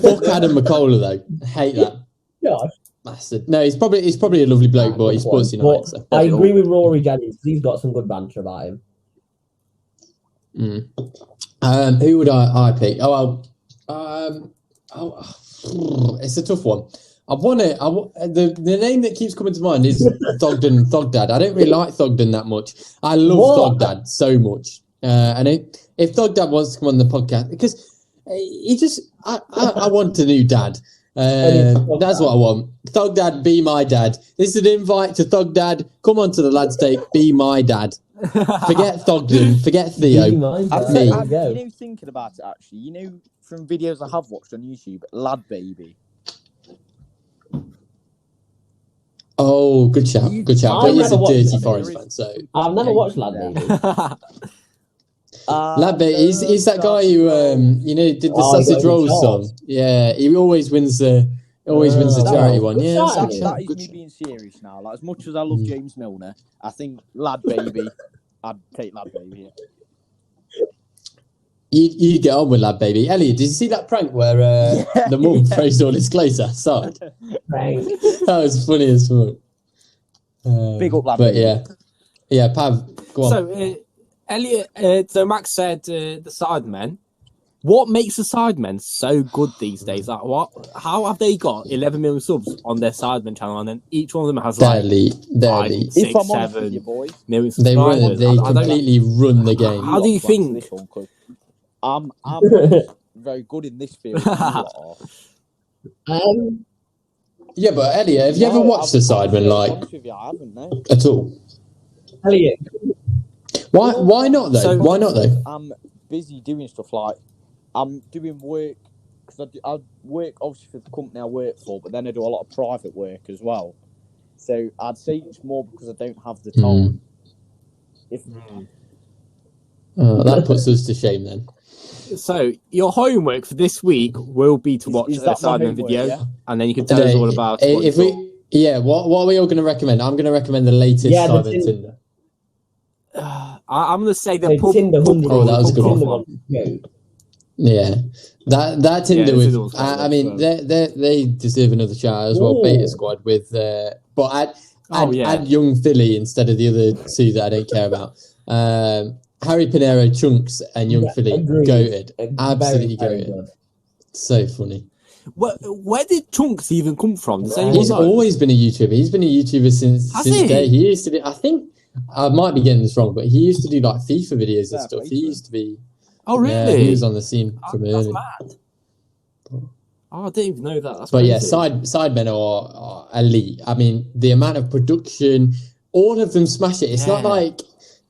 [SPEAKER 1] Fuck Adam McCullough though. I hate that
[SPEAKER 3] Gosh.
[SPEAKER 1] bastard. No, he's probably a lovely bloke, but he's Sports United.
[SPEAKER 3] But
[SPEAKER 1] So.
[SPEAKER 3] I agree with Rory Jennings because he's got some good banter about him.
[SPEAKER 1] Who would I pick? It's a tough one. The name that keeps coming to mind is Thogdad. I don't really like Thogden that much. I love
[SPEAKER 3] What?
[SPEAKER 1] Thogdad so much. And if Thogdad wants to come on the podcast, because he just, I want a new dad. That's what I want. Thogdad, be my dad. This is an invite to Thogdad. Come on to the LadsTake, be my dad. Forget Thogden, forget Theo.
[SPEAKER 3] Be mine,
[SPEAKER 2] I've
[SPEAKER 3] Dad.
[SPEAKER 1] Me.
[SPEAKER 3] There you go.
[SPEAKER 2] you know, thinking about it actually, you know, from videos I have watched on YouTube, Lad Baby.
[SPEAKER 1] Oh, good shout, good shout. But
[SPEAKER 3] I've
[SPEAKER 1] he's
[SPEAKER 3] never
[SPEAKER 1] a
[SPEAKER 3] watched
[SPEAKER 1] dirty
[SPEAKER 3] that,
[SPEAKER 1] Forest
[SPEAKER 2] really.
[SPEAKER 1] fan, so.
[SPEAKER 3] I've never watched Lad Baby.
[SPEAKER 1] Lad Baby, he's that guy who did the
[SPEAKER 3] Oh, he
[SPEAKER 1] sausage
[SPEAKER 3] got in
[SPEAKER 1] rolls
[SPEAKER 3] charge.
[SPEAKER 1] song. Yeah, he always wins the charity one.
[SPEAKER 3] good
[SPEAKER 1] Yeah,
[SPEAKER 3] shout,
[SPEAKER 1] so
[SPEAKER 3] Elliot.
[SPEAKER 2] That is
[SPEAKER 1] good
[SPEAKER 2] me
[SPEAKER 1] shout.
[SPEAKER 2] being serious now. Like, as much as I love James Milner, I think Lad Baby, I'd take Lad Baby here.
[SPEAKER 1] You get on with Lad Baby. Elliot, did you see that prank where the mum throws all his clothes outside?
[SPEAKER 3] Right.
[SPEAKER 1] That was funny as fuck.
[SPEAKER 2] Big up, Lad
[SPEAKER 1] But
[SPEAKER 2] Baby.
[SPEAKER 1] yeah, Pav, go on.
[SPEAKER 4] So, Elliot, so Max said the Sidemen. What makes the Sidemen so good these days? Like, how have they got 11 million subs on their Sidemen channel, and then each one of them has like
[SPEAKER 1] They're
[SPEAKER 4] 5,
[SPEAKER 1] elite.
[SPEAKER 4] 6,
[SPEAKER 2] If I'm honest with
[SPEAKER 4] 7
[SPEAKER 2] you, boys,
[SPEAKER 4] million
[SPEAKER 1] They
[SPEAKER 4] subscribers?
[SPEAKER 1] they
[SPEAKER 4] I don't-
[SPEAKER 1] completely run the game.
[SPEAKER 4] How do you
[SPEAKER 2] lot to answer
[SPEAKER 4] think-
[SPEAKER 2] this one, 'cause I'm not very good in this field. You lot are.
[SPEAKER 1] Yeah, but Elliot, have you ever watched the Sidemen
[SPEAKER 2] I haven't, no.
[SPEAKER 1] at all?
[SPEAKER 3] Elliot,
[SPEAKER 1] Why not though?
[SPEAKER 4] So-
[SPEAKER 1] Why not though?
[SPEAKER 2] I'm busy doing stuff like I'm doing work because I work obviously for the company I work for, but then I do a lot of private work as well. So I'd say it's more because I don't have the time.
[SPEAKER 1] That puts us to shame then.
[SPEAKER 4] So your homework for this week will be to watch
[SPEAKER 2] Is
[SPEAKER 4] a
[SPEAKER 2] that my
[SPEAKER 4] Sidemen
[SPEAKER 2] homework,
[SPEAKER 4] video,
[SPEAKER 2] yeah?
[SPEAKER 4] and then you can tell us all about it.
[SPEAKER 1] If we, what are we all going to recommend? I'm going to recommend the latest
[SPEAKER 3] Yeah, the
[SPEAKER 1] Sidemen Tinder.
[SPEAKER 4] I'm going to say the pub.
[SPEAKER 3] Tinder 100.
[SPEAKER 1] Oh, that was a good
[SPEAKER 3] Tinder
[SPEAKER 1] one.
[SPEAKER 3] one.
[SPEAKER 1] Yeah, that Tinder
[SPEAKER 4] Yeah,
[SPEAKER 1] with. I mean, they deserve another shout as well.
[SPEAKER 3] Ooh.
[SPEAKER 1] Beta Squad with, but add young Philly instead of the other two that I don't care about. Harry Pinero, Chunks, and young Philly,
[SPEAKER 3] agreed.
[SPEAKER 1] goated, absolutely
[SPEAKER 3] Very
[SPEAKER 1] goated.
[SPEAKER 3] good.
[SPEAKER 1] So funny.
[SPEAKER 4] Where did Chunks even come from? Does anyone
[SPEAKER 1] He's
[SPEAKER 4] know?
[SPEAKER 1] always been a YouTuber. He's been a YouTuber since
[SPEAKER 4] Has he?
[SPEAKER 1] day. He used to do. I think I might be getting this wrong, but he used to do like FIFA videos and stuff. He used to be.
[SPEAKER 4] Oh, really?
[SPEAKER 1] Yeah, he was on the scene from
[SPEAKER 4] That's
[SPEAKER 1] early.
[SPEAKER 4] mad. Oh, I didn't even know that. That's
[SPEAKER 1] But yeah,
[SPEAKER 4] crazy.
[SPEAKER 1] Sidemen are elite. I mean, the amount of production, all of them smash it. It's not
[SPEAKER 4] Yeah.
[SPEAKER 1] like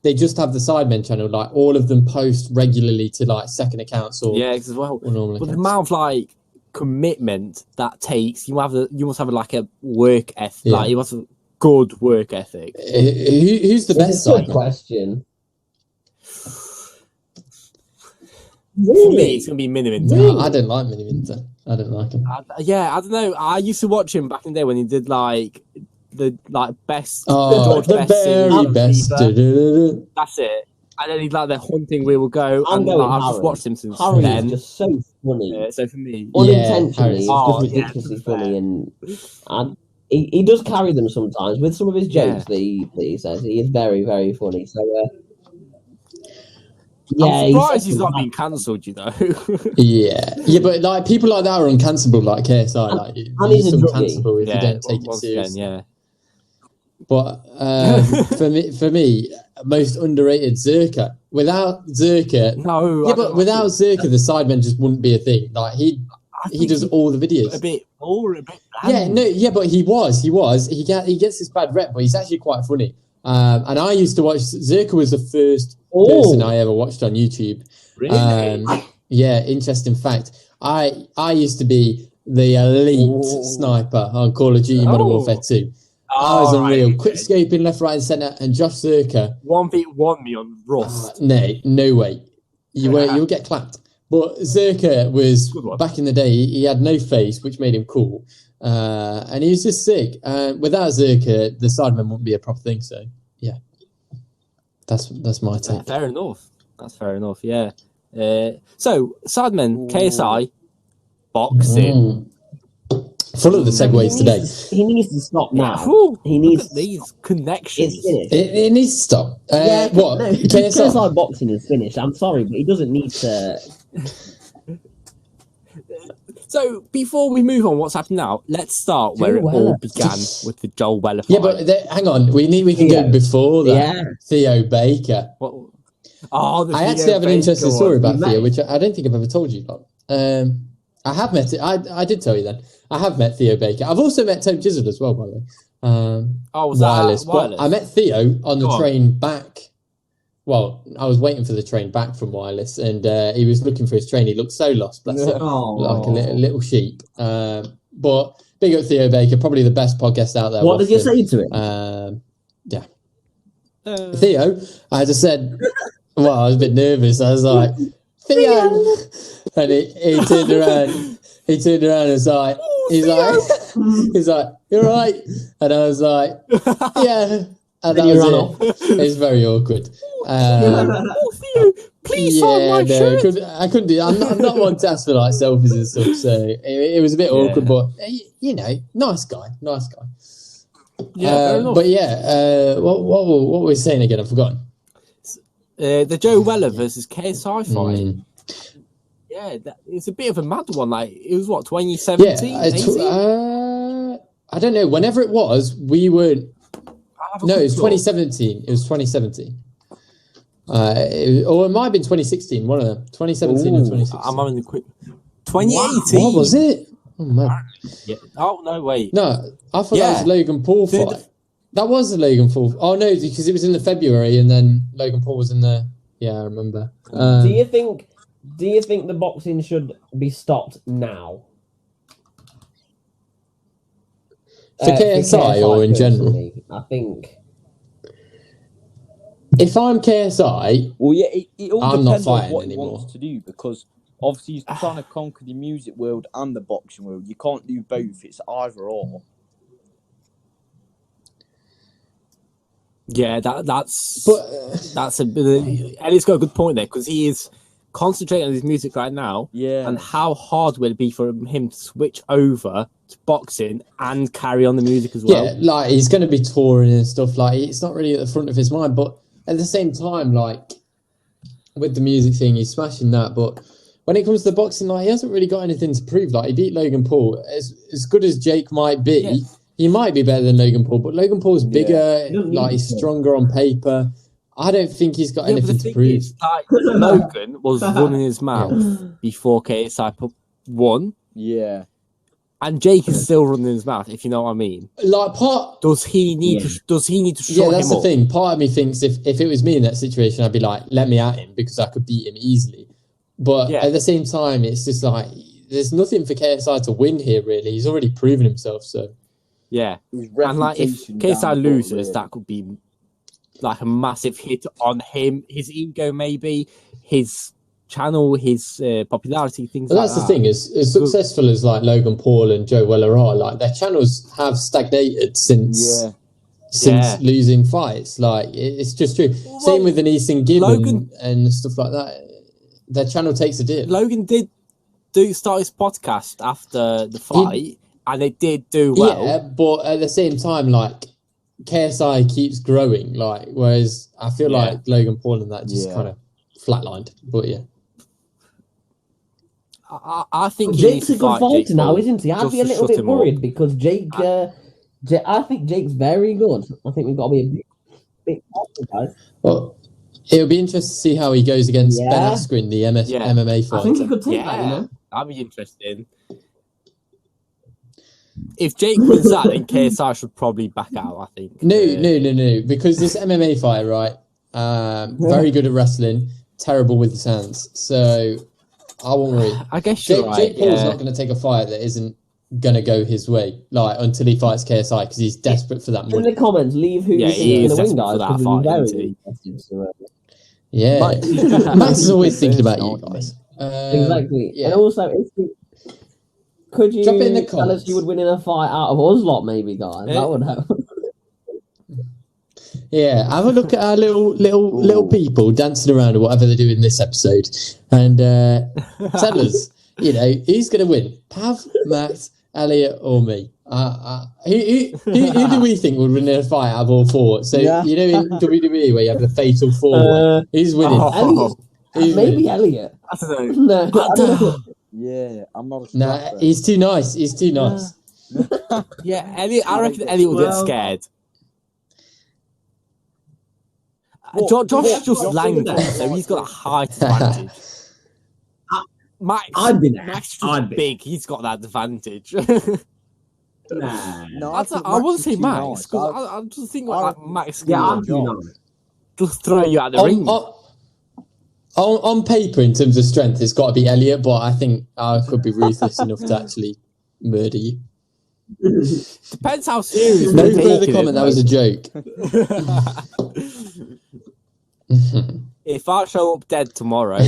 [SPEAKER 1] they just have the Sidemen channel. Like all of them post regularly to like second accounts or
[SPEAKER 4] Yeah, as well.
[SPEAKER 1] normal
[SPEAKER 4] But the
[SPEAKER 1] accounts.
[SPEAKER 4] amount of like commitment that takes, you must have like a work ethic.
[SPEAKER 1] Yeah.
[SPEAKER 4] Like you must have good work ethic.
[SPEAKER 1] Who's the best
[SPEAKER 3] It's a good
[SPEAKER 1] Sidemen?
[SPEAKER 3] question.
[SPEAKER 4] For me,
[SPEAKER 3] Really?
[SPEAKER 4] it's gonna be Miniminter.
[SPEAKER 3] Really?
[SPEAKER 1] I don't like Mini Winter. I don't like him.
[SPEAKER 4] I don't know. I used to watch him back in the day when he did like the best.
[SPEAKER 1] Oh,
[SPEAKER 4] George
[SPEAKER 1] the
[SPEAKER 4] Best
[SPEAKER 1] very
[SPEAKER 4] series.
[SPEAKER 1] best. Du-du-du-du.
[SPEAKER 4] That's it. And then he'd like the hunting we will go.
[SPEAKER 3] I'm
[SPEAKER 4] And
[SPEAKER 3] going
[SPEAKER 4] like, I've just
[SPEAKER 3] Harry.
[SPEAKER 4] watched him since
[SPEAKER 3] Harry
[SPEAKER 4] then.
[SPEAKER 3] is just so funny.
[SPEAKER 4] So for me,
[SPEAKER 3] Unintentionally,
[SPEAKER 1] Harry's-
[SPEAKER 3] it's
[SPEAKER 4] Oh,
[SPEAKER 3] just
[SPEAKER 4] yeah,
[SPEAKER 3] ridiculously
[SPEAKER 4] to be fair.
[SPEAKER 3] funny, and he does carry them sometimes with some of his jokes that he says. He is very, very funny. So, yeah,
[SPEAKER 4] I'm surprised he's not
[SPEAKER 3] been.
[SPEAKER 4] been cancelled. You know.
[SPEAKER 1] Yeah, but like people like that are uncancelable, like KSI. Like
[SPEAKER 3] and
[SPEAKER 1] he's
[SPEAKER 3] he's a druggie.
[SPEAKER 1] uncancelable if you don't take it
[SPEAKER 4] once again,
[SPEAKER 1] seriously.
[SPEAKER 4] yeah.
[SPEAKER 1] But for me, most underrated Zerka. Without Zerka,
[SPEAKER 4] No.
[SPEAKER 1] yeah,
[SPEAKER 4] I
[SPEAKER 1] but
[SPEAKER 4] don't
[SPEAKER 1] without
[SPEAKER 4] like
[SPEAKER 1] Zerka, the Sidemen just wouldn't be a thing. Like he does all the
[SPEAKER 4] it.
[SPEAKER 1] videos.
[SPEAKER 4] A bit more, a bit.
[SPEAKER 1] Yeah, no, yeah, but he gets this bad rep, but he's actually quite funny. And I used to watch. Zerka was the first person I ever watched on YouTube.
[SPEAKER 4] Really?
[SPEAKER 1] Yeah, interesting fact. I used to be the elite sniper on Call of Duty Modern Warfare 2. I was unreal. Quick scoping left, right, and centre. And Josh Zerka.
[SPEAKER 4] 1v1 me on Rust.
[SPEAKER 1] No way. You'll get clapped. But Zerka was
[SPEAKER 4] Good one.
[SPEAKER 1] back in the day. He had no face, which made him cool, and he was just sick. Without Zerka, the Sidemen wouldn't be a proper thing. So yeah, that's my take.
[SPEAKER 4] Fair enough. That's fair enough. Yeah. So Sidemen, KSI, boxing.
[SPEAKER 1] Full of the segues today.
[SPEAKER 3] He needs to stop now.
[SPEAKER 4] Ooh,
[SPEAKER 3] He
[SPEAKER 4] look
[SPEAKER 3] needs.
[SPEAKER 4] at these connections.
[SPEAKER 3] It's finished.
[SPEAKER 1] It needs to stop. What?
[SPEAKER 3] No,
[SPEAKER 1] KSI?
[SPEAKER 3] KSI boxing is finished. I'm sorry, but he doesn't need to.
[SPEAKER 4] So before we move on, what's happening now? Let's start where it all
[SPEAKER 3] Weller.
[SPEAKER 4] began with the Joel Weller fight.
[SPEAKER 1] Yeah, but hang on. We can go
[SPEAKER 3] Theo.
[SPEAKER 1] before that.
[SPEAKER 3] Yeah.
[SPEAKER 1] Theo Baker.
[SPEAKER 4] What? Oh, the
[SPEAKER 1] I actually
[SPEAKER 4] Theo
[SPEAKER 1] have an
[SPEAKER 4] Baker
[SPEAKER 1] interesting
[SPEAKER 4] one.
[SPEAKER 1] story about
[SPEAKER 3] You
[SPEAKER 1] Theo,
[SPEAKER 3] may.
[SPEAKER 1] which I don't think I've ever told you about. I have met it. I did tell you then. I have met Theo Baker. I've also met Tobe Jizzard as well, by the way.
[SPEAKER 4] Oh, was
[SPEAKER 1] wireless.
[SPEAKER 4] that wireless?
[SPEAKER 1] But I met Theo on the
[SPEAKER 4] Go on.
[SPEAKER 1] train back. Well, I was waiting for the train back from wireless, and he was looking for his train. He looked so lost, bless him,
[SPEAKER 3] Oh.
[SPEAKER 1] like a little sheep. But big up Theo Baker, probably the best podcast out there.
[SPEAKER 3] What did you
[SPEAKER 1] Watched him.
[SPEAKER 3] say to him?
[SPEAKER 1] Yeah. Theo, I just said, well, I was a bit nervous. I was like, Theo, and he turned around. He turned around and was like, he's like, you're right. And I was like, yeah. And that
[SPEAKER 3] Then you ran
[SPEAKER 1] was it. It's very awkward.
[SPEAKER 4] Oh, Theo, please sign my shirt.
[SPEAKER 1] I couldn't do. I'm not one to ask for like selfies and stuff. So it was a bit awkward, but nice guy.
[SPEAKER 4] Yeah, fair enough.
[SPEAKER 1] But yeah, what were we saying again? I've forgotten.
[SPEAKER 4] The Joe Weller versus KSI fight.
[SPEAKER 1] Mm.
[SPEAKER 4] Yeah, it's a bit of a mad one. Like it was what 2017.
[SPEAKER 1] Yeah,
[SPEAKER 4] 18?
[SPEAKER 1] I don't know. Whenever it was, we were.
[SPEAKER 4] Have a
[SPEAKER 1] No, it
[SPEAKER 4] quick
[SPEAKER 1] was
[SPEAKER 4] look.
[SPEAKER 1] 2017. It was 2017. Or it might have been 2016. One of them. 2017 or
[SPEAKER 4] Ooh,
[SPEAKER 1] 2016.
[SPEAKER 4] I'm having a quick. 2018.
[SPEAKER 1] What was it? Oh man.
[SPEAKER 4] Yeah. Oh no, wait.
[SPEAKER 1] No, I thought that was a Logan Paul
[SPEAKER 4] Did-
[SPEAKER 1] fight. That was a Logan Paul. Oh no, because it was in the February, and then Logan Paul was in the. Yeah, I remember.
[SPEAKER 3] Do you think the boxing should be stopped now?
[SPEAKER 1] For KSI or in general?
[SPEAKER 3] personally, I think.
[SPEAKER 1] If I'm KSI,
[SPEAKER 2] Well, yeah, it all
[SPEAKER 1] I'm not
[SPEAKER 2] depends on
[SPEAKER 1] fighting
[SPEAKER 2] what
[SPEAKER 1] anymore.
[SPEAKER 2] he wants to do, because obviously he's trying to conquer the music world and the boxing world. You can't do both. It's either or.
[SPEAKER 4] Yeah, that's
[SPEAKER 1] but
[SPEAKER 4] a bit. Elliott's got a good point there, because he is concentrating on his music right now.
[SPEAKER 2] Yeah.
[SPEAKER 4] And how hard will it be for him to switch over to boxing and carry on the music as well?
[SPEAKER 1] yeah, like he's going to be touring and stuff. Like it's not really at the front of his mind, but at the same time, like with the music thing, he's smashing that. But when it comes to the boxing, like he hasn't really got anything to prove. Like he beat Logan Paul. As good as Jake might be.
[SPEAKER 4] Yeah.
[SPEAKER 1] He might be better than Logan Paul, but Logan Paul's bigger, like he's stronger on paper. I don't think he's got anything to prove.
[SPEAKER 4] Is, like, Logan was running his mouth before KSI won,
[SPEAKER 2] Yeah.
[SPEAKER 4] and Jake is still running his mouth. If you know what I mean.
[SPEAKER 1] Like
[SPEAKER 4] Does he need to shut
[SPEAKER 1] yeah,
[SPEAKER 4] him
[SPEAKER 1] that's the
[SPEAKER 4] up?
[SPEAKER 1] thing. Part of me thinks if it was me in that situation, I'd be like, let me at him because I could beat him easily. But at the same time, it's just like there's nothing for KSI to win here. Really, he's already proven himself. So.
[SPEAKER 4] Yeah, and like if KSI loses, that could be like a massive hit on him, his ego, maybe his channel, his popularity, things like that.
[SPEAKER 1] That's the thing. As successful as like Logan Paul and Joe Weller are, like their channels have stagnated since losing fights. Like it's just true. Well, same with Anise Gibbon and stuff like that. Their channel takes a dip.
[SPEAKER 4] Logan did start his podcast after the fight. And they did do well.
[SPEAKER 1] Yeah, but at the same time, like KSI keeps growing. Like, whereas I feel like Logan Paul and that just kind of flatlined. But yeah,
[SPEAKER 4] I think
[SPEAKER 3] Jake's a good fighter now, isn't he? I'd be a little bit worried because Jake. I think Jake's very good. I think we've got to be a bit careful, guys.
[SPEAKER 1] Well, it'll be interesting to see how he goes against Ben Askren, the MMA fighter.
[SPEAKER 3] I think he could take that. You know,
[SPEAKER 4] that'd be interesting. If Jake wins that, then KSI should probably back out, I think.
[SPEAKER 1] No. Because this MMA fighter, right, very good at wrestling, terrible with his hands. So I won't worry.
[SPEAKER 4] I guess you're right.
[SPEAKER 1] Jake Paul's not going to take a fight that isn't going to go his way, like until he fights KSI, because he's desperate for that money.
[SPEAKER 3] In the comments, leave who you think is going to win, guys.
[SPEAKER 4] That fight,
[SPEAKER 1] yeah, Max is always thinking about you guys.
[SPEAKER 3] Exactly.
[SPEAKER 1] Yeah.
[SPEAKER 3] And also, could you
[SPEAKER 1] drop it in the
[SPEAKER 3] tell us you would win in a fight out of us lot, maybe, guys? That would help.
[SPEAKER 1] Yeah, have a look at our little people dancing around or whatever they do in this episode, and tell us, who's going to win, Pav, Max, Elliot, or me? Who do we think would win in a fight out of all four? So in WWE where you have the fatal four, who's winning?
[SPEAKER 3] Maybe Elliot.
[SPEAKER 4] I don't know.
[SPEAKER 3] No, I don't know.
[SPEAKER 2] Yeah, I'm not.
[SPEAKER 1] He's too nice.
[SPEAKER 4] Yeah, Elliot. I reckon Elliot will get scared. Josh is just languid, so he's got a height advantage. Max is just big. He's got that advantage.
[SPEAKER 3] No,
[SPEAKER 4] I wouldn't say Max, because I just think Max can
[SPEAKER 3] I'm too nice.
[SPEAKER 4] Just throw you out the ring.
[SPEAKER 1] On paper, in terms of strength, it's got to be Elliot, but I think I could be ruthless enough to actually murder you.
[SPEAKER 4] Depends how serious.
[SPEAKER 1] No further comment. That was a joke.
[SPEAKER 4] If I show up dead tomorrow,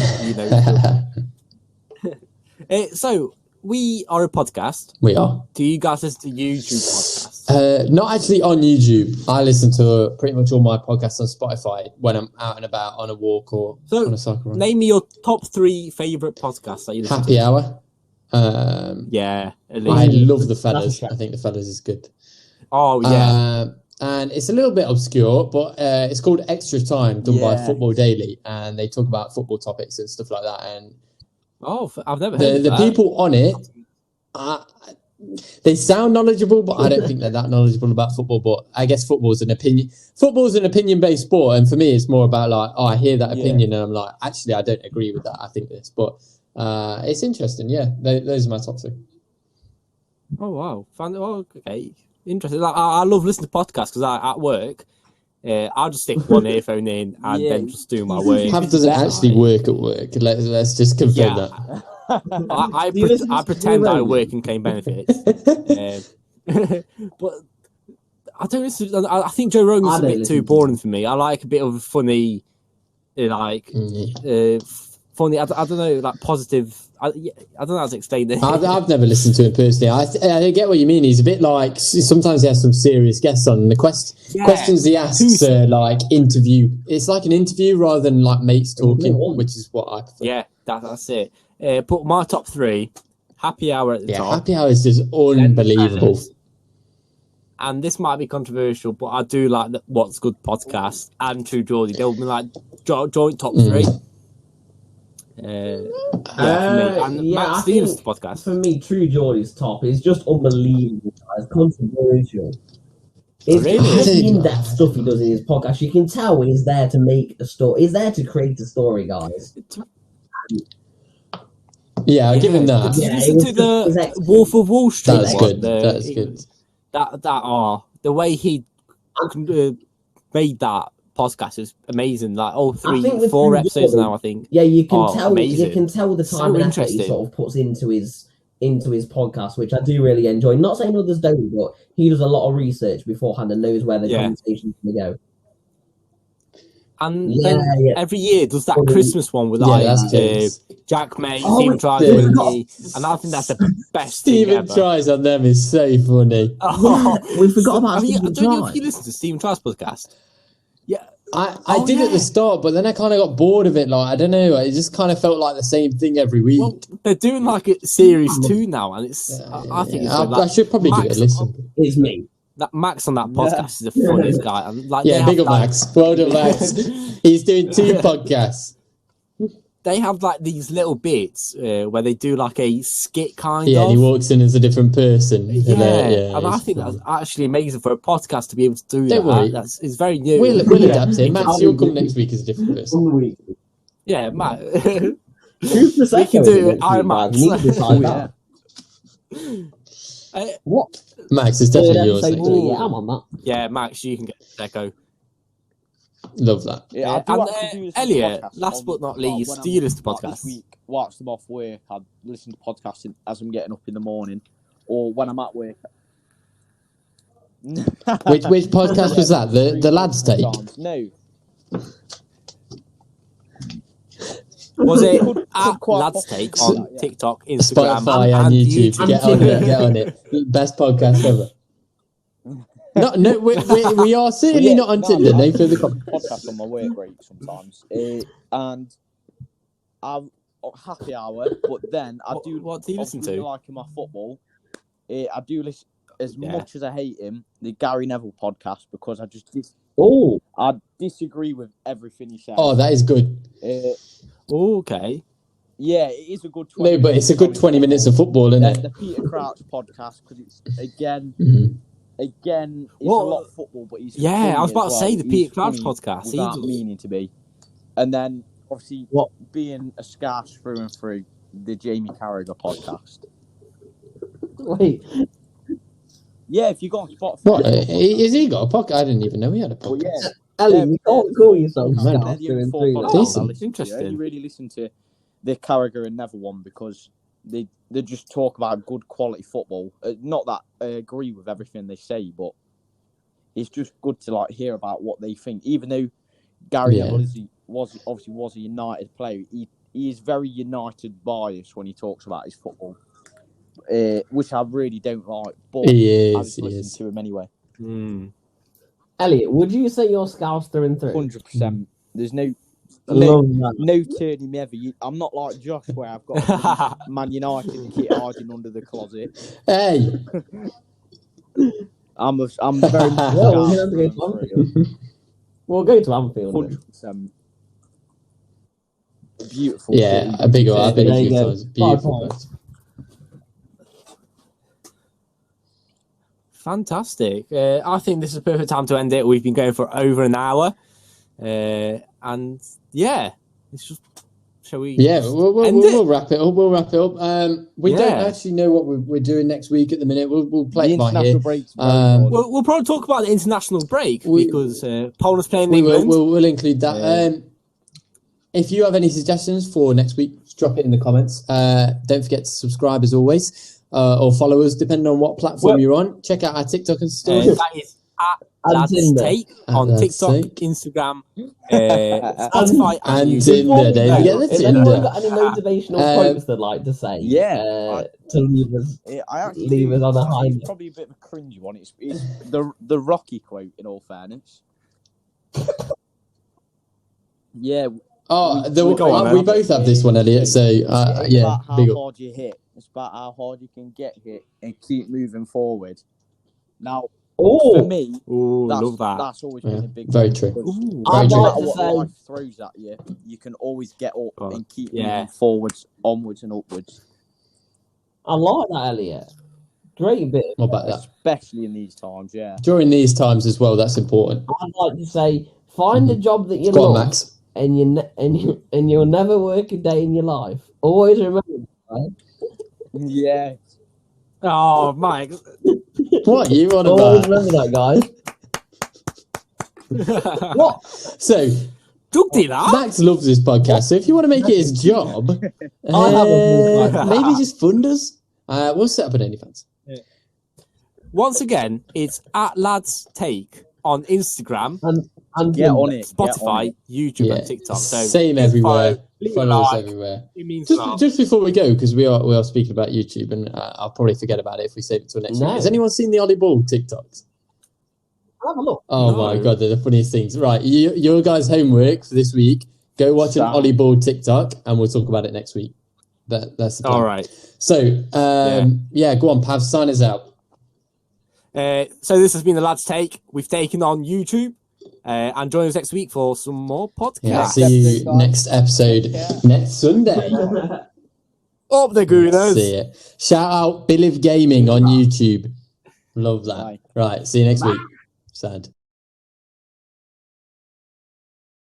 [SPEAKER 4] so we are a podcast.
[SPEAKER 1] We are.
[SPEAKER 4] Do you guys listen to YouTube podcasts?
[SPEAKER 1] Not actually on YouTube. I listen to pretty much all my podcasts on Spotify when I'm out and about on a walk or on a cycle run.
[SPEAKER 4] Name me your top 3 favourite podcasts that you listen
[SPEAKER 1] Happy
[SPEAKER 4] to.
[SPEAKER 1] Hour.
[SPEAKER 4] Yeah.
[SPEAKER 1] I love The Fellas. I think The Fellas is good.
[SPEAKER 4] Oh, yeah.
[SPEAKER 1] And it's a little bit obscure, but it's called Extra Time, done by Football Daily, and they talk about football topics and stuff like that. And
[SPEAKER 4] I've never heard of that.
[SPEAKER 1] The people on it, they sound knowledgeable, but I don't think they're that knowledgeable about football. But I guess football's an opinion-based sport, and for me, it's more about like, I hear that opinion, and I'm like, actually, I don't agree with that. I think this, but it's interesting. Yeah, those are my top 3.
[SPEAKER 4] Oh wow, okay, interesting. Like, I love listening to podcasts because at work, I'll just stick one earphone in and then just do my work.
[SPEAKER 1] How does it actually work at work? Let's just confirm that.
[SPEAKER 4] I pretend I work and claim benefits, but I don't listen. I think Joe Rogan's a bit too boring for me. I like a bit of funny, funny. I don't know, like positive. I don't know how to explain it.
[SPEAKER 1] I've never listened to him personally. I get what you mean. He's a bit like, sometimes he has some serious guests on, and the questions he asks are like interview. It's like an interview rather than like mates talking, which is what I prefer.
[SPEAKER 4] Yeah, that's it. Put my top 3. Happy Hour at the top.
[SPEAKER 1] Happy Hour is just unbelievable.
[SPEAKER 4] And this might be controversial, but I do like the What's Good podcast and True Geordie. They'll be like joint top 3. For me. And Matt Stevens' podcast.
[SPEAKER 3] For me, True Geordie's top is just unbelievable, guys. Controversial. It's the in-depth stuff he does in his podcast. You can tell when he's there to make a story. He's there to create a story, guys.
[SPEAKER 1] Yeah, I'll give him that.
[SPEAKER 4] Did you listen to the Wolf of Wall Street?
[SPEAKER 1] That's good. That's good.
[SPEAKER 4] The way he made that podcast is amazing. Like all 4 episodes now, I think.
[SPEAKER 3] Yeah, you can tell.
[SPEAKER 4] Amazing.
[SPEAKER 3] You can tell the time and effort he sort of puts into his podcast, which I do really enjoy. Not saying others don't, but he does a lot of research beforehand and knows where the conversation's going to go.
[SPEAKER 4] And every year does that Christmas one with Jack May, Stephen Tries, and I think that's the best
[SPEAKER 1] Stephen Tries on them is so funny.
[SPEAKER 3] We forgot about
[SPEAKER 4] Stephen Tries. I don't know if you listen to Stephen Tries podcast. Yeah,
[SPEAKER 1] I did at the start, but then I kind of got bored of it. Like, I don't know, it just kind of felt like the same thing every week.
[SPEAKER 4] Well, they're doing like a series 2 now, and it's. I think it's
[SPEAKER 1] I should probably give it a listen.
[SPEAKER 3] It's me.
[SPEAKER 4] That Max on that podcast is the funniest guy. And like,
[SPEAKER 1] big up Max. Well done, Max. He's doing 2 podcasts.
[SPEAKER 4] They have like these little bits where they do like a skit kind of.
[SPEAKER 1] Yeah, and he walks in as a different person.
[SPEAKER 4] And I think that's actually amazing for a podcast to be able to do that.
[SPEAKER 1] Don't worry.
[SPEAKER 4] It's very new.
[SPEAKER 1] We'll adapt it. Max, you'll come next week as a different person.
[SPEAKER 4] Yeah, Matt.
[SPEAKER 3] We
[SPEAKER 4] can do Iron Max.
[SPEAKER 3] What?
[SPEAKER 1] Max, it's definitely yours.
[SPEAKER 3] Yeah, I'm on that.
[SPEAKER 4] Yeah, Max, you can get Deco.
[SPEAKER 1] Love that.
[SPEAKER 2] Yeah,
[SPEAKER 4] and Elliot, last but not least, do you listen to podcasts?
[SPEAKER 2] This week, whilst I'm off work, I listen to podcasts as I'm getting up in the morning, or when I'm at work.
[SPEAKER 1] Which podcast was that? The LadsTake?
[SPEAKER 2] No.
[SPEAKER 4] Was it at LadsTake on TikTok, Instagram,
[SPEAKER 1] Spotify, and YouTube? Get on it. Best podcast ever. No, we are certainly not on Tinder. No further comment.
[SPEAKER 2] Podcast on my work break sometimes, and I'm happy hour. But then I do.
[SPEAKER 4] What do you listen to?
[SPEAKER 2] Like in my football, I do listen as much as I hate him. The Gary Neville podcast because I just I disagree with everything he says.
[SPEAKER 1] Oh, that is good.
[SPEAKER 2] Okay. Yeah, it is a good 20
[SPEAKER 1] but it's a good 20 minutes of football, isn't it?
[SPEAKER 2] The Peter Crouch podcast because it's again. Again, it's a lot of football, but he's
[SPEAKER 4] I was about to say the Peter Crouch podcast.
[SPEAKER 2] Without meaning to be, and then obviously being a Scouse through and through, the Jamie Carragher podcast.
[SPEAKER 3] Wait,
[SPEAKER 2] yeah, if you go on Spotify,
[SPEAKER 1] what has he got a podcast? I didn't even know he had a podcast.
[SPEAKER 2] Well,
[SPEAKER 3] Ellie, you can't call yourself Scouse
[SPEAKER 2] through and
[SPEAKER 3] through.
[SPEAKER 4] Interesting.
[SPEAKER 2] You really listen to the Carragher and Neville one because they just talk about good quality football. Not that I agree with everything they say, but it's just good to like hear about what they think. Even though Gary Neville was a United player, he is very United biased when he talks about his football, which I really don't like. But I just listen to him anyway.
[SPEAKER 3] Elliot, would you say you're Scouse through and through?
[SPEAKER 2] 100%. There's no turning me ever. I'm not like Josh where I've got Man United kit hiding under the closet.
[SPEAKER 1] Hey,
[SPEAKER 2] I'm very much.
[SPEAKER 3] We'll go to Anfield.
[SPEAKER 2] 100%. Beautiful.
[SPEAKER 1] Yeah, a big one. I've been a few times. Beautiful.
[SPEAKER 4] Fantastic. I think this is a perfect time to end it. We've been going for over an hour. And yeah, it's just shall we?
[SPEAKER 1] Yeah,
[SPEAKER 4] end it?
[SPEAKER 1] we'll wrap it up. We'll wrap it up. We don't
[SPEAKER 4] Yeah.
[SPEAKER 1] actually know what we're doing next week at the minute. We'll play
[SPEAKER 2] The
[SPEAKER 1] it by
[SPEAKER 2] international
[SPEAKER 1] here.
[SPEAKER 2] breaks. Very good.
[SPEAKER 4] We'll probably talk about the international break
[SPEAKER 1] We-
[SPEAKER 4] because Poland's playing
[SPEAKER 1] We will,
[SPEAKER 4] England.
[SPEAKER 1] we'll include that.
[SPEAKER 2] Yeah.
[SPEAKER 1] If you have any suggestions for next week, just drop it in the comments. Don't forget to subscribe as always, or follow us depending on what platform you're on. Check out our TikTok and stuff.
[SPEAKER 4] That is at
[SPEAKER 3] And Tinder.
[SPEAKER 4] LadsTake
[SPEAKER 1] At
[SPEAKER 4] on TikTok,
[SPEAKER 1] LadsTake.
[SPEAKER 4] Instagram, Spotify, and
[SPEAKER 1] And
[SPEAKER 4] YouTube.
[SPEAKER 1] Tinder, don't forget the
[SPEAKER 3] Has anyone
[SPEAKER 1] Tinder.
[SPEAKER 3] got any motivational quotes they'd like to say?
[SPEAKER 2] Yeah.
[SPEAKER 3] To leave us.
[SPEAKER 2] I actually
[SPEAKER 3] Leave
[SPEAKER 2] think
[SPEAKER 3] us on a
[SPEAKER 2] it's
[SPEAKER 3] high
[SPEAKER 2] actually
[SPEAKER 3] note.
[SPEAKER 2] probably a bit of a cringy one. It's the Rocky quote. In all fairness. Yeah.
[SPEAKER 1] Oh,
[SPEAKER 4] go on,
[SPEAKER 1] we
[SPEAKER 4] man.
[SPEAKER 1] both have this one, Elliot. So
[SPEAKER 2] It's
[SPEAKER 1] yeah,
[SPEAKER 2] about how
[SPEAKER 1] big up.
[SPEAKER 2] hard you hit. It's about how hard you can get hit and keep moving forward. Now, for
[SPEAKER 3] Oh,
[SPEAKER 2] me,
[SPEAKER 4] Ooh,
[SPEAKER 2] that's,
[SPEAKER 4] love that.
[SPEAKER 2] that's always been
[SPEAKER 1] Yeah,
[SPEAKER 2] a big
[SPEAKER 1] very
[SPEAKER 2] one,
[SPEAKER 1] true.
[SPEAKER 2] because
[SPEAKER 4] Ooh,
[SPEAKER 3] I'd
[SPEAKER 1] Very
[SPEAKER 2] no
[SPEAKER 3] like
[SPEAKER 2] matter
[SPEAKER 3] to
[SPEAKER 2] what
[SPEAKER 3] say,
[SPEAKER 2] life throws at you, you can always get up
[SPEAKER 4] Oh,
[SPEAKER 2] and keep
[SPEAKER 4] yeah.
[SPEAKER 2] moving forwards, onwards and upwards.
[SPEAKER 3] I like that, Elliot. Great bit.
[SPEAKER 1] What about that?
[SPEAKER 2] Especially in these times, yeah.
[SPEAKER 1] During these times as well, that's important.
[SPEAKER 3] I'd like to say, find a job that you
[SPEAKER 1] Go on,
[SPEAKER 3] love,
[SPEAKER 1] Max.
[SPEAKER 3] and you'll never work a day in your life. Always remember, right?
[SPEAKER 2] Yeah.
[SPEAKER 4] Oh, Mike.
[SPEAKER 1] What you on
[SPEAKER 3] Always
[SPEAKER 1] about?
[SPEAKER 3] remember that, guys. What?
[SPEAKER 1] So
[SPEAKER 4] Doug did that.
[SPEAKER 1] Max loves this podcast. So if you want to make it his job,
[SPEAKER 3] I have a full-time.
[SPEAKER 1] maybe just fund us. We'll set up an OnlyFans.
[SPEAKER 4] Once again, it's at LadsTake on Instagram,
[SPEAKER 3] And
[SPEAKER 2] Get on it.
[SPEAKER 4] Spotify, YouTube,
[SPEAKER 1] Yeah,
[SPEAKER 4] and TikTok. So
[SPEAKER 1] same
[SPEAKER 4] just
[SPEAKER 1] everywhere.
[SPEAKER 4] leave a
[SPEAKER 1] Follow us
[SPEAKER 4] like.
[SPEAKER 1] everywhere.
[SPEAKER 4] It means a lot.
[SPEAKER 1] Just before we go, because we are speaking about YouTube, and I'll probably forget about it if we save it till next
[SPEAKER 3] No.
[SPEAKER 1] week. Has anyone seen the Ollie Ball TikToks?
[SPEAKER 3] Have a look.
[SPEAKER 1] Oh
[SPEAKER 4] No.
[SPEAKER 1] my god, they're the funniest things. Right, your guys' homework for this week. Go watch an
[SPEAKER 2] Sound.
[SPEAKER 1] Ollie Ball TikTok, and we'll talk about it next week. That's the plan.
[SPEAKER 4] All right.
[SPEAKER 1] So yeah, go on, Pav, sign us out.
[SPEAKER 4] So this has been the Lads Take. We've taken on YouTube, and join us next week for some more podcasts.
[SPEAKER 1] Yeah, see you next episode next Sunday.
[SPEAKER 4] Up the Gooners.
[SPEAKER 1] See ya. Shout out Believe Gaming on YouTube. Love that.
[SPEAKER 2] Bye.
[SPEAKER 1] Right, see you next week. Sad.